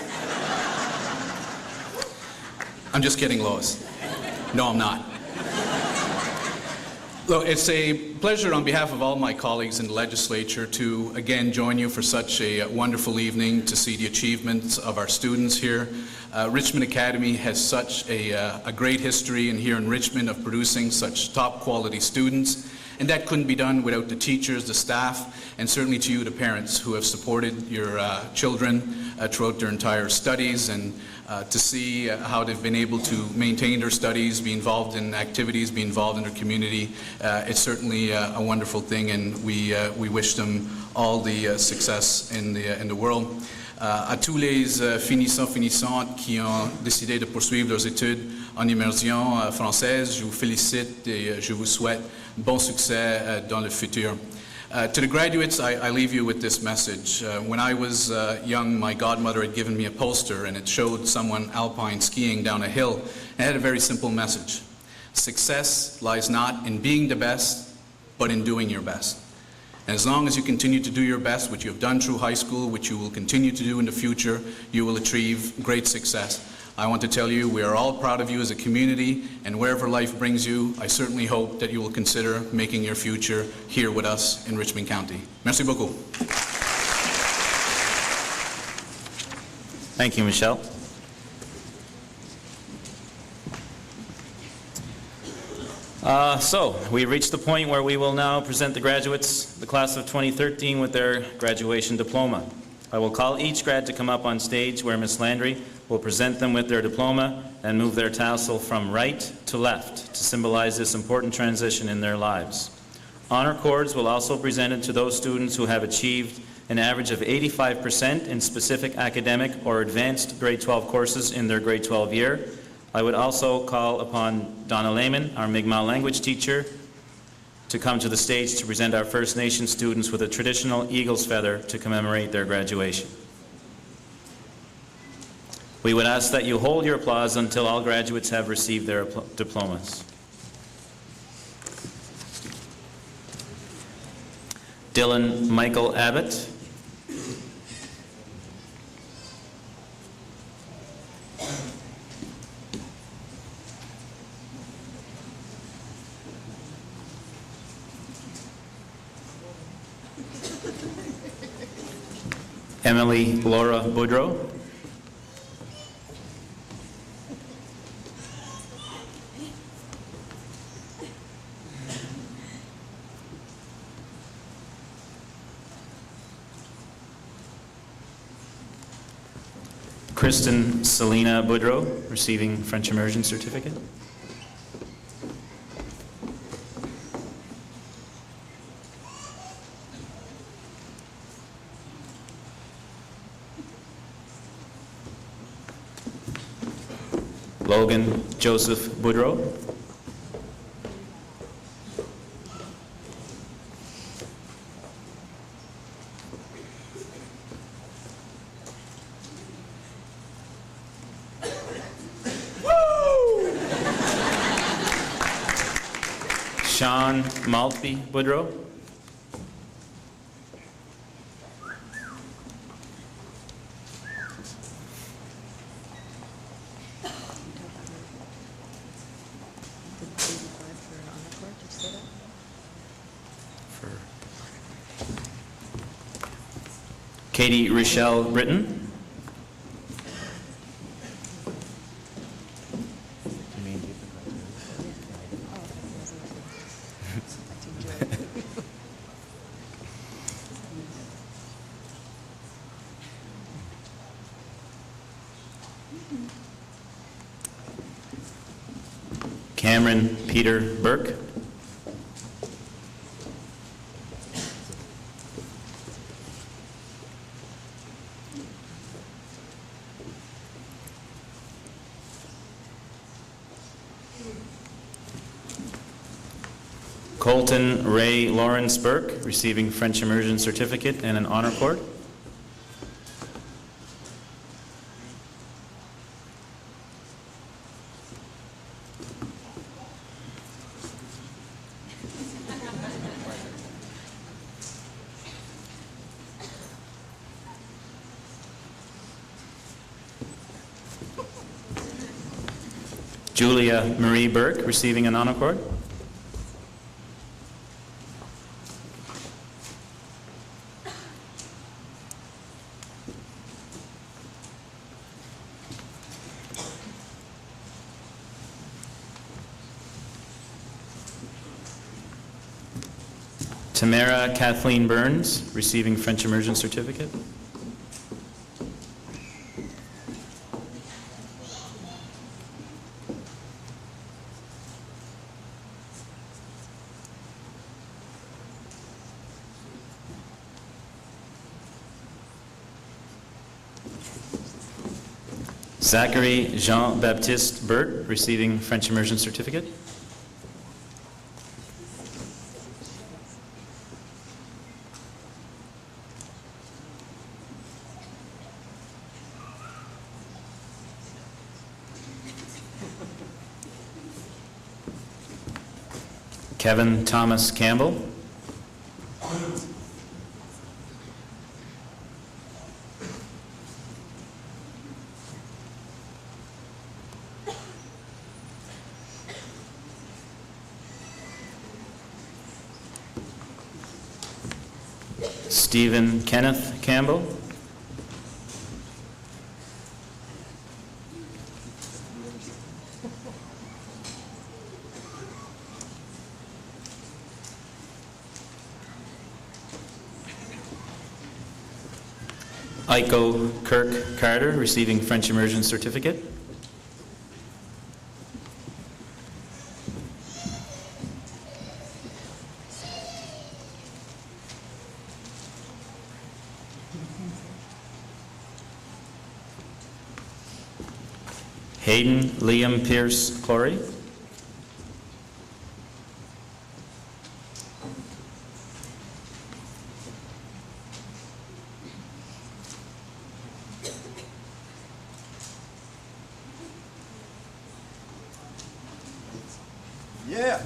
I'm just kidding, Lois. No, I'm not. Look, it's a pleasure on behalf of all my colleagues in the legislature to again join you for such a wonderful evening to see the achievements of our students here. Richmond Academy has such a great history in here in Richmond of producing such top quality students, and that couldn't be done without the teachers, the staff, and certainly to you, the parents, who have supported your children throughout their entire studies, and to see how they've been able to maintain their studies, be involved in activities, be involved in their community. It's certainly a wonderful thing, and we wish them all the success in the world. À tous les finissants qui ont décidé de poursuivre leurs études en immersion française, je vous félicite et je vous souhaite bon succès dans le futur. To the graduates, I leave you with this message. When I was young, my godmother had given me a poster, and it showed someone alpine skiing down a hill. It had a very simple message. Success lies not in being the best, but in doing your best. And as long as you continue to do your best, which you have done through high school, which you will continue to do in the future, you will achieve great success. I want to tell you, we are all proud of you as a community, and wherever life brings you, I certainly hope that you will consider making your future here with us in Richmond County. Merci beaucoup. Thank you, Michelle. So, we reached the point where we will now present the graduates, the class of 2013, with their graduation diploma. I will call each grad to come up on stage where Ms. Landry will present them with their diploma and move their tassel from right to left to symbolize this important transition in their lives. Honor cords will also be presented to those students who have achieved an average of 85% in specific academic or advanced grade 12 courses in their grade 12 year. I would also call upon Donna Lehman, our Mi'kmaq language teacher, to come to the stage to present our First Nation students with a traditional eagle's feather to commemorate their graduation. We would ask that you hold your applause until all graduates have received their diplomas. Dylan Michael Abbott. Emily Laura Boudreau. Kristen Selena Boudreau, receiving French Immersion Certificate. Logan Joseph Boudreau. Sean Maltby Boudreau. Katie Rochelle Britton. Cameron Peter Burke. Colton Ray Lawrence Burke, receiving French Immersion Certificate and an Honor Cord. Julia Marie Burke, receiving an Honor Cord. Tamara Kathleen Burns, receiving French Immersion Certificate. Zachary Jean-Baptiste Burt, receiving French Immersion Certificate. Kevin Thomas Campbell. Stephen Kenneth Campbell. Aiko Kirk Carter, receiving French Immersion Certificate. Hayden Liam Pierce Clory. Yeah.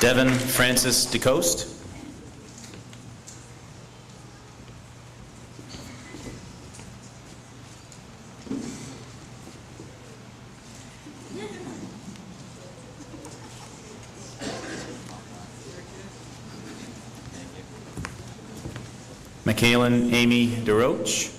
Devin Francis DeCoste. Michaelan Amy DeRoche.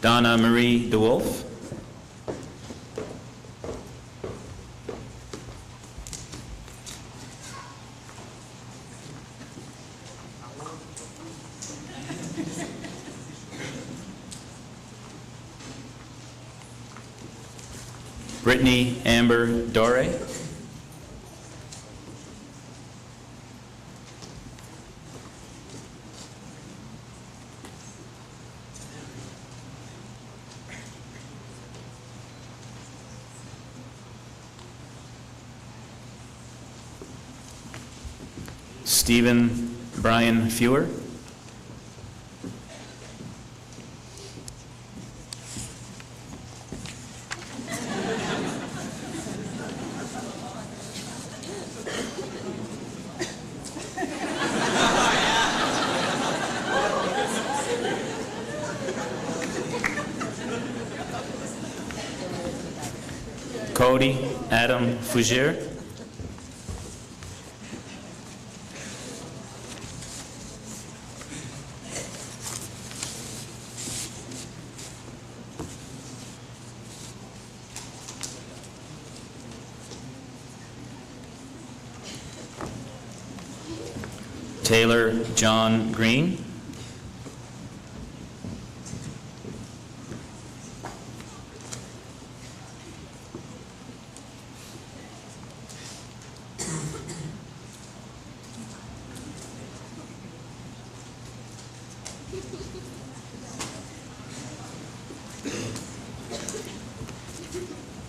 Donna Marie DeWolf. Brittany Amber Dore. Stephen Brian Fewer. Cody Adam Fougere. Taylor John Green.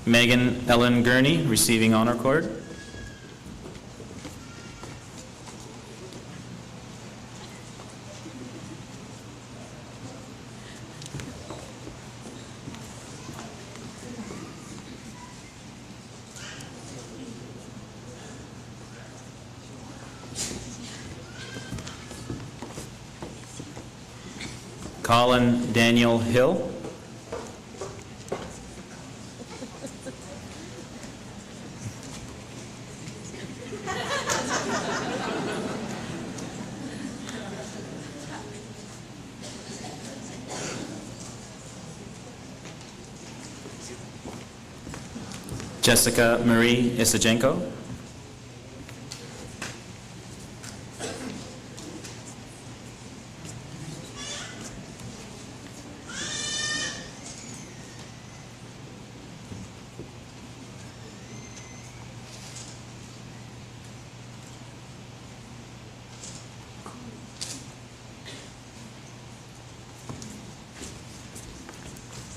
Megan Ellen Gurney, receiving honor cord. Colin Daniel Hill. Jessica Marie Isajenko.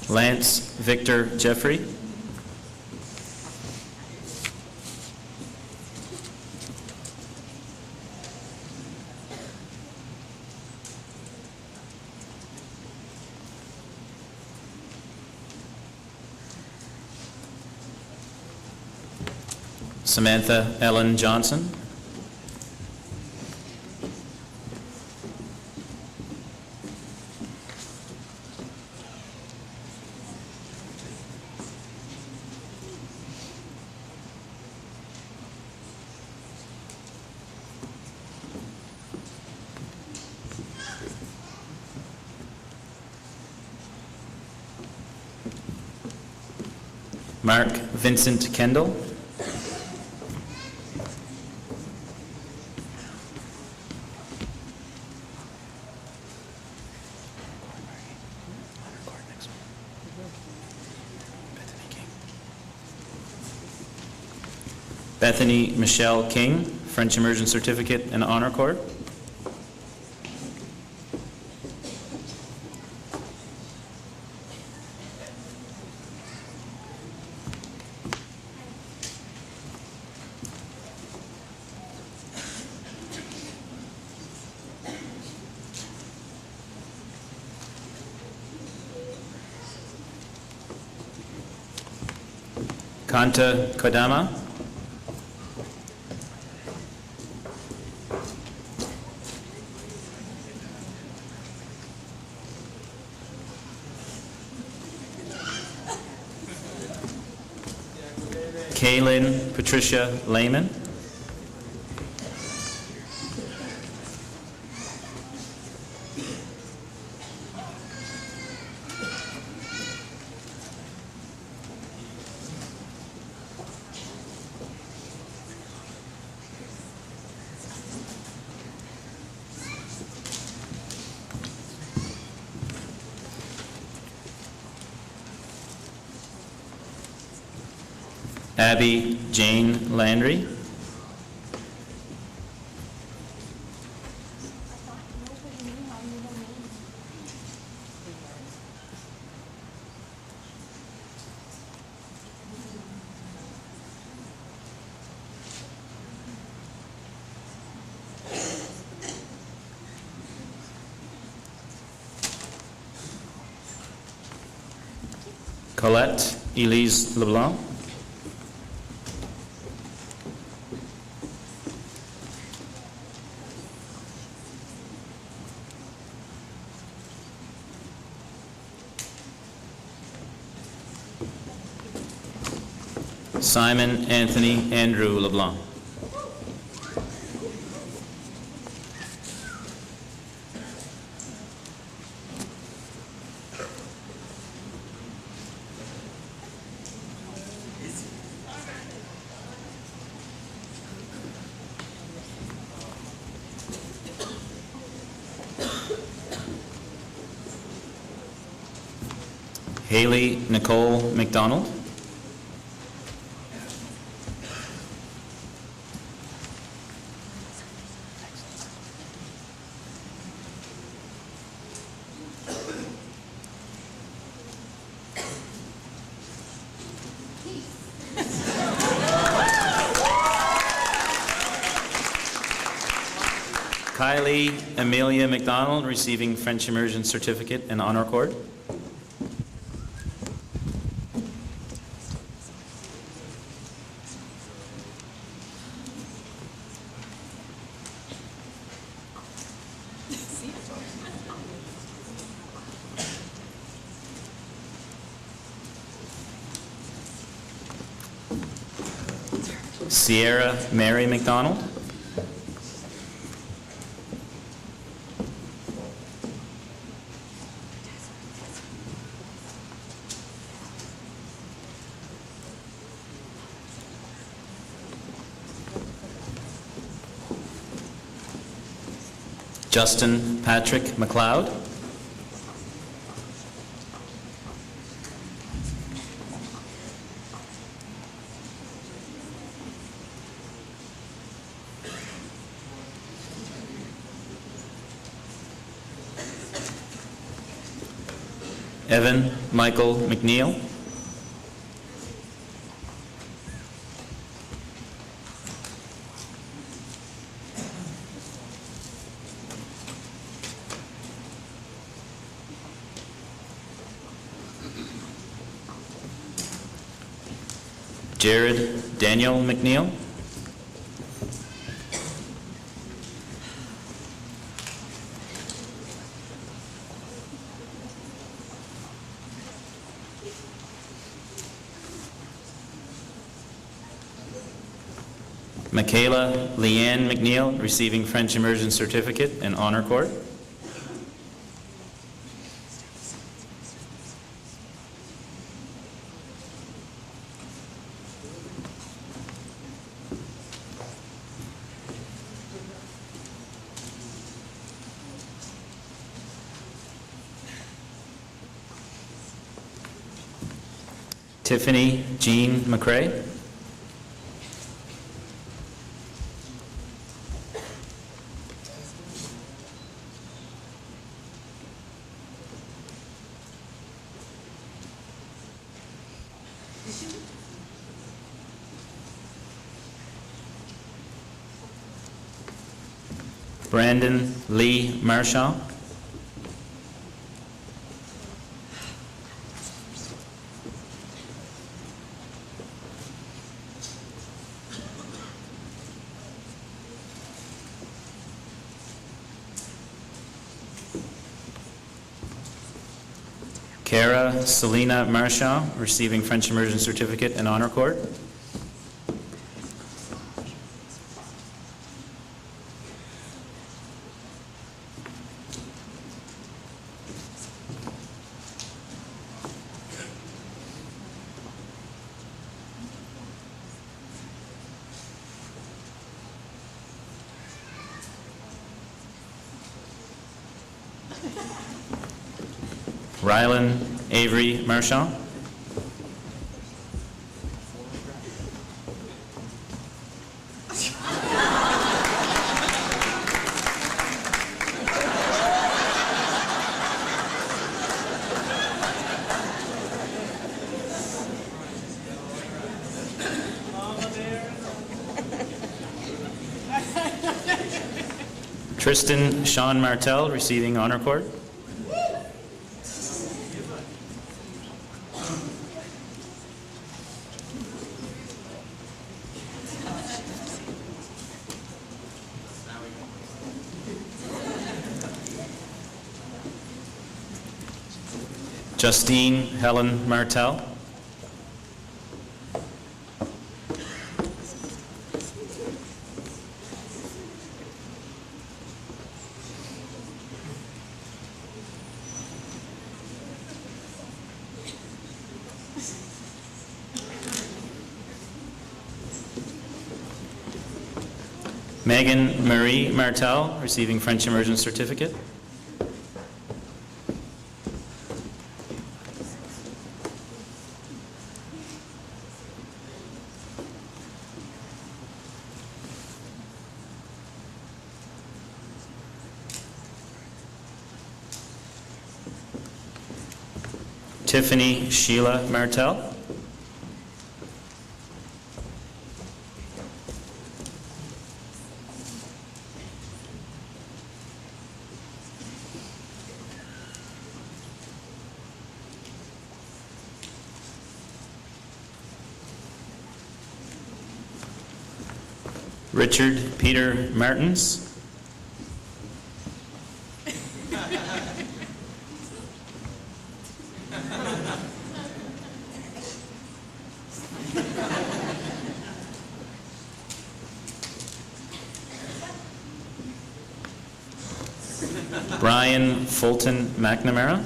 Lance Victor Jeffrey. Samantha Ellen Johnson. Mark Vincent Kendall. Bethany Michelle King, French Immersion Certificate and Honor Cord. Kanta Kodama. Kaylin Patricia Lehman. Abby Jane Landry. Colette Elise LeBlanc. Simon Anthony Andrew LeBlanc. Haley Nicole McDonald. Kylie Amelia McDonald, receiving French Immersion Certificate and Honor Cord. Sierra Mary McDonald. Justin Patrick McLeod. Evan Michael McNeil. Jared Daniel McNeil. Michaela Leanne McNeil, receiving French Immersion Certificate and Honor Cord. Tiffany Jean McCrae. Brandon Lee Marshall. Cara Selena Marchand, receiving French Immersion Certificate and Honor Cord. Rylan Avery Marchand. Tristan Sean Martel, receiving Honor Cord. Justine Helen Martel. Megan Marie Martel, receiving French Immersion Certificate. Tiffany Sheila Martel. Richard Peter Martins. Brian Fulton McNamara.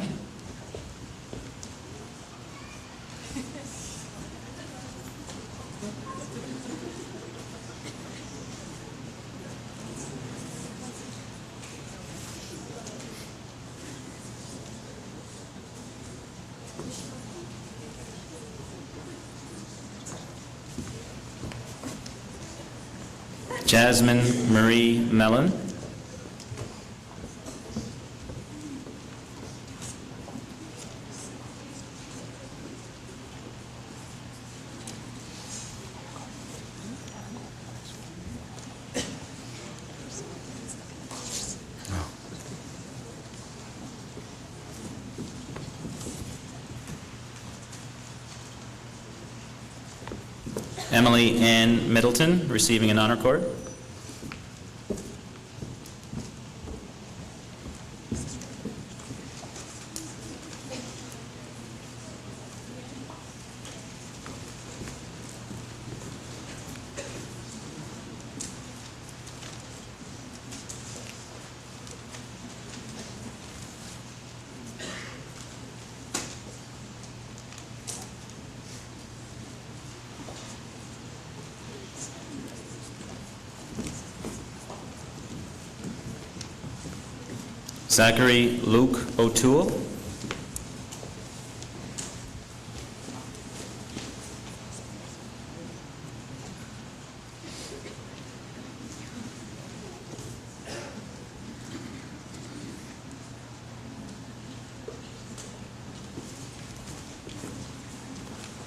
Jasmine Marie Mellon. Emily Ann Middleton, receiving an honor cord. Zachary Luke O'Toole.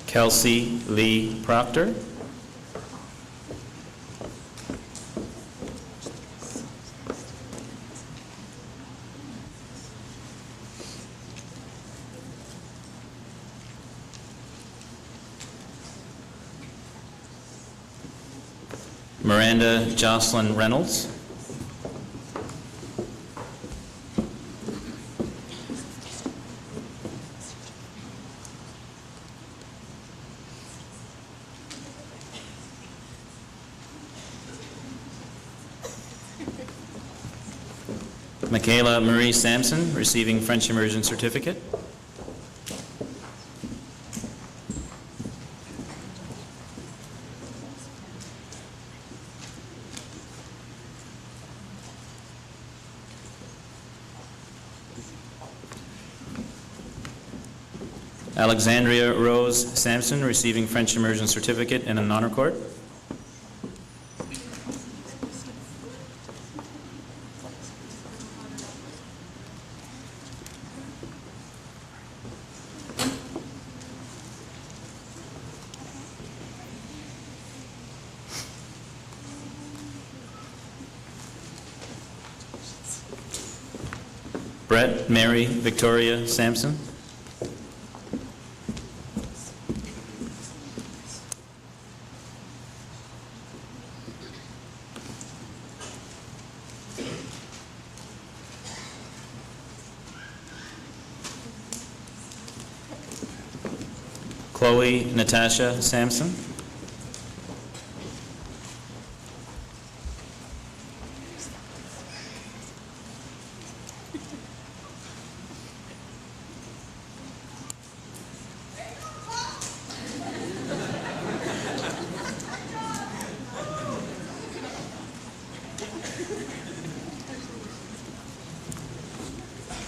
Kelsey Lee Proctor. Miranda Jocelyn Reynolds. Michaela Marie Sampson, receiving French Immersion Certificate. Alexandria Rose Sampson, receiving French Immersion Certificate in an honor court. Brett Mary Victoria Sampson. Chloe Natasha Sampson.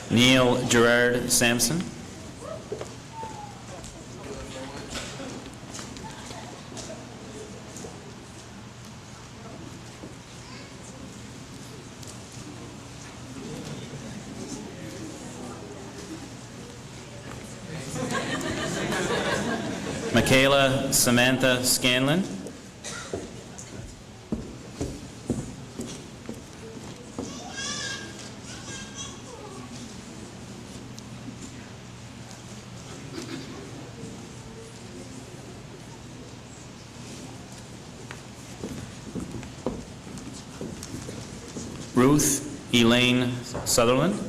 Neil Gerard Sampson. Michaela Samantha Scanlon. Ruth Elaine Sutherland.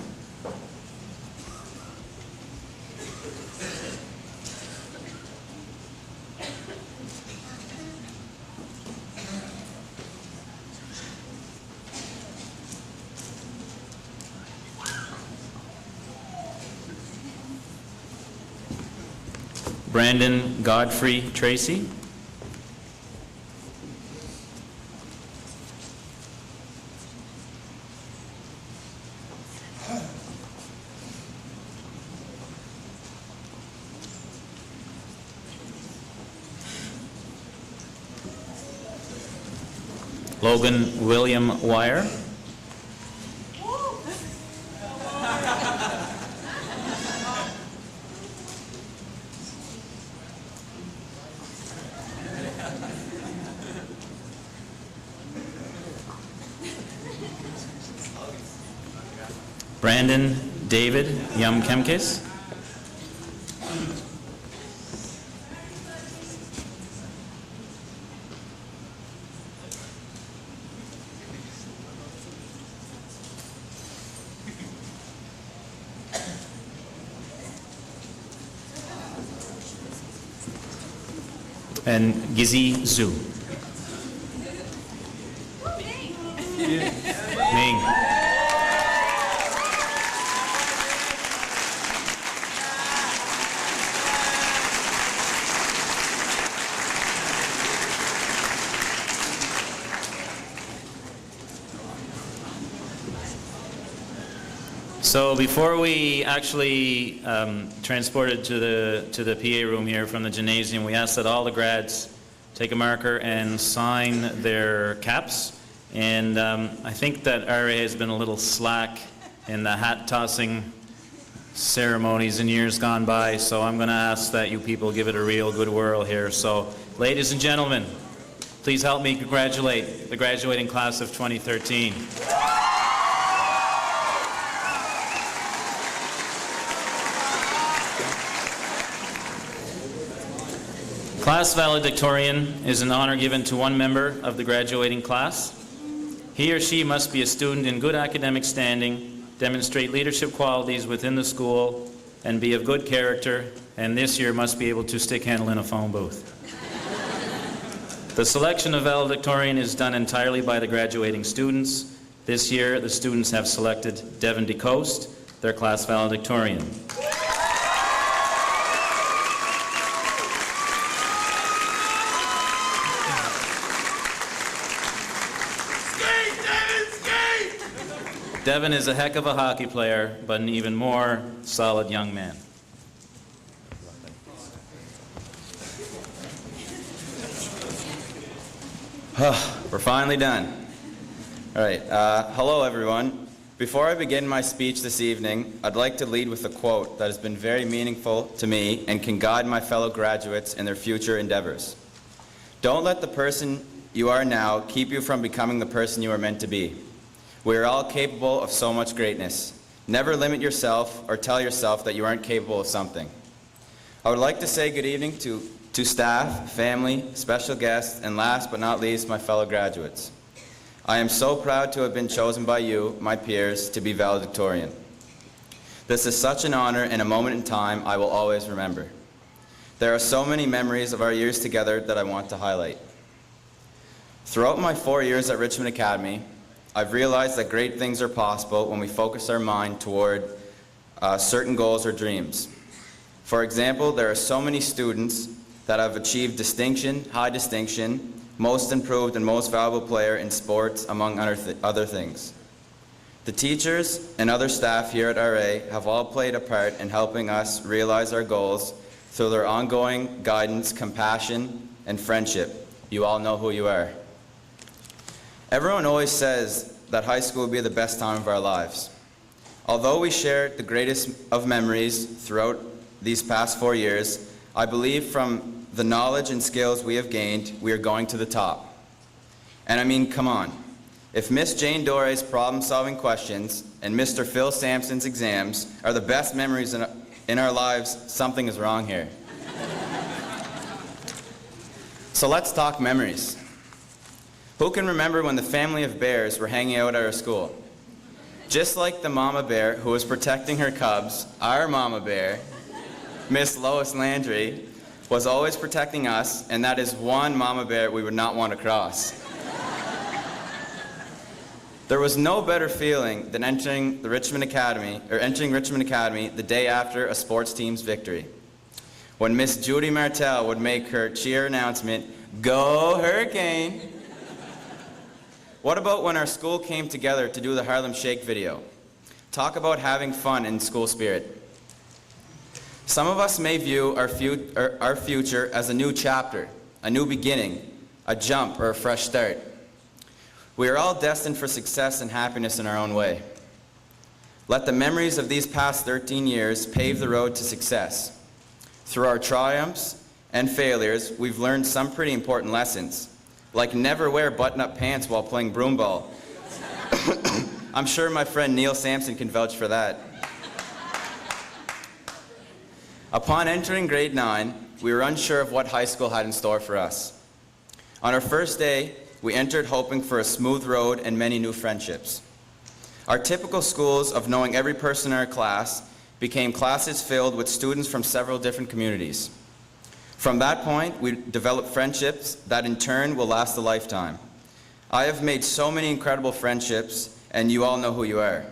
Brandon Godfrey Tracy. Logan William Wire. Brandon David Yumkemkis. And Gizi Zhu. Ming. So before we actually transported to the PA room here from the gymnasium, we asked that all the grads take a marker and sign their caps. And I think that RA has been a little slack in the hat tossing ceremonies in years gone by, so I'm going to ask that you people give it a real good whirl here. So, ladies and gentlemen, please help me congratulate the graduating class of 2013. Class valedictorian is an honor given to one member of the graduating class. He or she must be a student in good academic standing, demonstrate leadership qualities within the school, and be of good character, and this year must be able to stick handle in a phone booth. The selection of valedictorian is done entirely by the graduating students, This year, the students have selected Devin DeCoste, their class valedictorian. Devin is a heck of a hockey player, but an even more solid young man. We're finally done. All right, hello everyone. Before I begin my speech this evening, I'd like to lead with a quote that has been very meaningful to me and can guide my fellow graduates in their future endeavors. Don't let the person you are now keep you from becoming the person you are meant to be. We are all capable of so much greatness. Never limit yourself or tell yourself that you aren't capable of something. I would like to say good evening to staff, family, special guests, and last but not least, my fellow graduates. I am so proud to have been chosen by you, my peers, to be valedictorian. This is such an honor and a moment in time I will always remember. There are so many memories of our years together that I want to highlight. Throughout my 4 years at Richmond Academy, I've realized that great things are possible when we focus our mind toward certain goals or dreams. For example, there are so many students that have achieved distinction, high distinction, most improved and most valuable player in sports, among other things. The teachers and other staff here at RA have all played a part in helping us realize our goals through their ongoing guidance, compassion, and friendship. You all know who you are. Everyone always says that high school will be the best time of our lives. Although we shared the greatest of memories throughout these past 4 years, I believe from the knowledge and skills we have gained, we are going to the top. And I mean, come on. If Miss Jane Dore's problem-solving questions and Mr. Phil Sampson's exams are the best memories in our lives, something is wrong here. So let's talk memories. Who can remember when the family of bears were hanging out at our school? Just like the mama bear who was protecting her cubs, our mama bear, Miss Lois Landry, was always protecting us, and that is one mama bear we would not want to cross. There was no better feeling than entering Richmond Academy the day after a sports team's victory. When Miss Judy Martell would make her cheer announcement, "Go Hurricane!" What about when our school came together to do the Harlem Shake video? Talk about having fun in school spirit. Some of us may view our future as a new chapter, a new beginning, a jump, or a fresh start. We are all destined for success and happiness in our own way. Let the memories of these past 13 years pave the road to success. Through our triumphs and failures, we've learned some pretty important lessons, like never wear button-up pants while playing broomball. I'm sure my friend Neil Sampson can vouch for that. Upon entering grade 9, we were unsure of what high school had in store for us. On our first day, we entered hoping for a smooth road and many new friendships. Our typical schools of knowing every person in our class became classes filled with students from several different communities. From that point, we developed friendships that in turn will last a lifetime. I have made so many incredible friendships, and you all know who you are.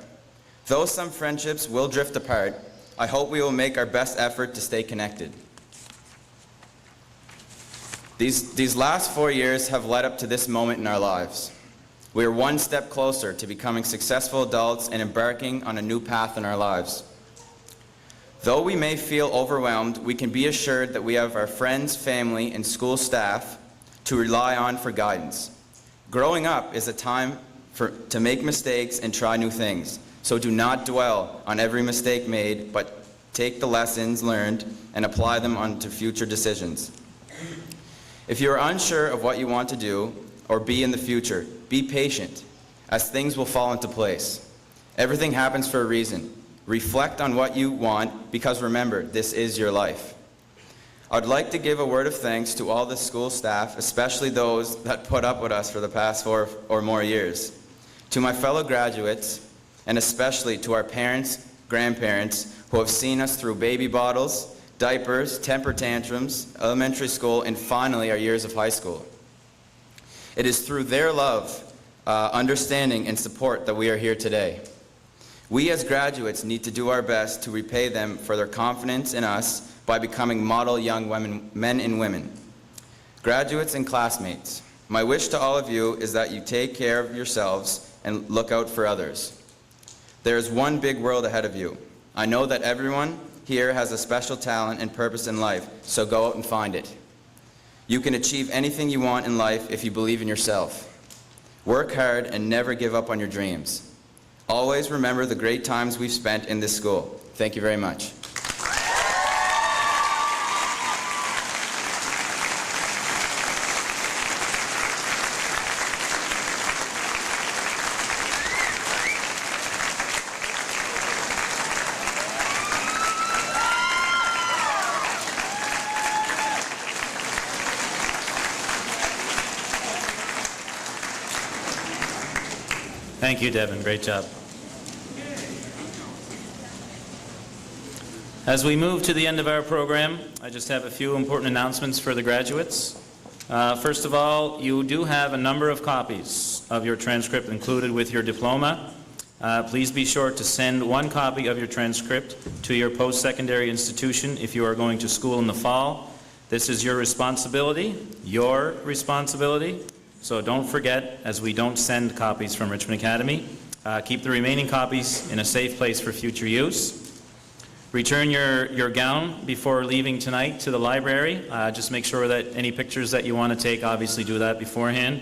Though some friendships will drift apart, I hope we will make our best effort to stay connected. These last 4 years have led up to this moment in our lives. We are one step closer to becoming successful adults and embarking on a new path in our lives. Though we may feel overwhelmed, we can be assured that we have our friends, family, and school staff to rely on for guidance. Growing up is a time to make mistakes and try new things. So do not dwell on every mistake made, but take the lessons learned and apply them onto future decisions. If you are unsure of what you want to do or be in the future, be patient, as things will fall into place. Everything happens for a reason. Reflect on what you want, because remember, this is your life. I'd like to give a word of thanks to all the school staff, especially those that put up with us for the past 4 or more years. To my fellow graduates, and especially to our parents, grandparents, who have seen us through baby bottles, diapers, temper tantrums, elementary school, and finally our years of high school. It is through their love understanding, and support that we are here today. We as graduates need to do our best to repay them for their confidence in us by becoming model young men and women. Graduates and classmates, my wish to all of you is that you take care of yourselves and look out for others. There is one big world ahead of you. I know that everyone here has a special talent and purpose in life, so go out and find it. You can achieve anything you want in life if you believe in yourself. Work hard and never give up on your dreams. Always remember the great times we've spent in this school. Thank you very much. Thank you, Devin. Great job. As we move to the end of our program, I just have a few important announcements for the graduates. First of all, you do have a number of copies of your transcript included with your diploma. Please be sure to send one copy of your transcript to your post-secondary institution if you are going to school in the fall. This is your responsibility, so don't forget, as we don't send copies from Richmond Academy. Keep the remaining copies in a safe place for future use. Return your gown before leaving tonight to the library. Just make sure that any pictures that you want to take, obviously do that beforehand.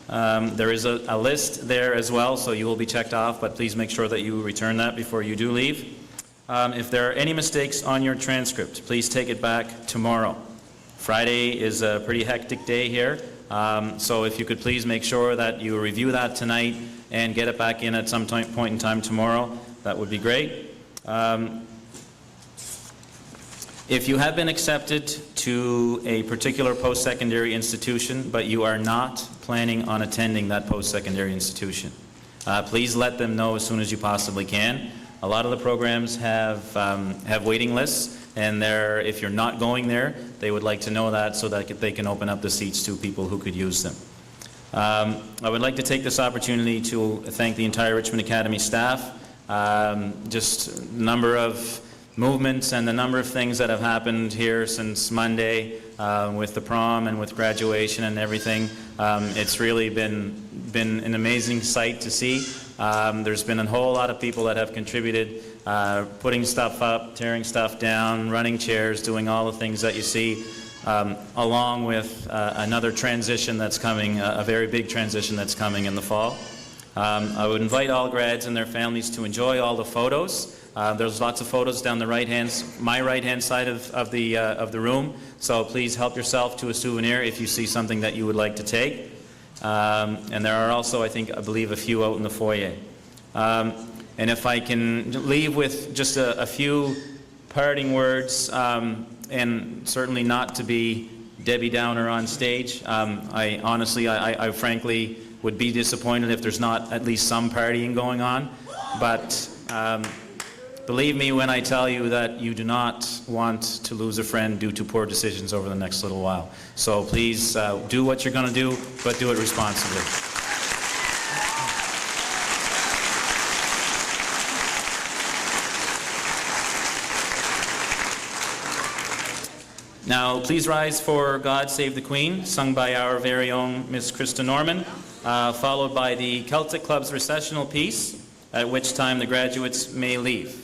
There is a list there as well, so you will be checked off, but please make sure that you return that before you do leave. If there are any mistakes on your transcript, please take it back tomorrow. Friday is a pretty hectic day here, so if you could please make sure that you review that tonight and get it back in at some point in time tomorrow, that would be great. If you have been accepted to a particular post-secondary institution, but you are not planning on attending that post-secondary institution, please let them know as soon as you possibly can. A lot of the programs have waiting lists, and if you're not going there, they would like to know that so that they can open up the seats to people who could use them. I would like to take this opportunity to thank the entire Richmond Academy staff. Just a number of movements and the number of things that have happened here since Monday with the prom and with graduation and everything. It's really been an amazing sight to see. There's been a whole lot of people that have contributed, putting stuff up, tearing stuff down, running chairs, doing all the things that you see, along with another transition that's coming, a very big transition that's coming in the fall. I would invite all grads and their families to enjoy all the photos. There's lots of photos down the my right-hand side of the room, so please help yourself to a souvenir if you see something that you would like to take. And there are also, I believe, a few out in the foyer. And if I can leave with just a few parting words, and certainly not to be Debbie Downer on stage, I frankly would be disappointed if there's not at least some partying going on, but believe me when I tell you that you do not want to lose a friend due to poor decisions over the next little while. So please do what you're going to do, but do it responsibly. Now, please rise for God Save the Queen, sung by our very own Miss Krista Norman, followed by the Celtic Club's recessional piece, at which time the graduates may leave.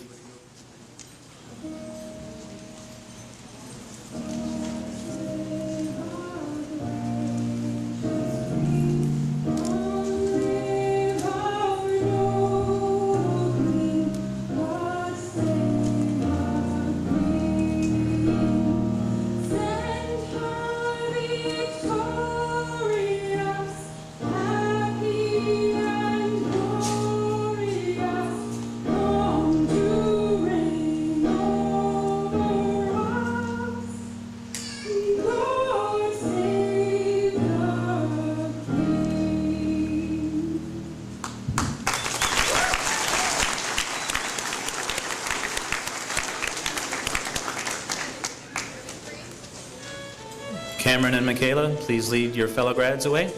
Cameron and Michaela, please lead your fellow grads away.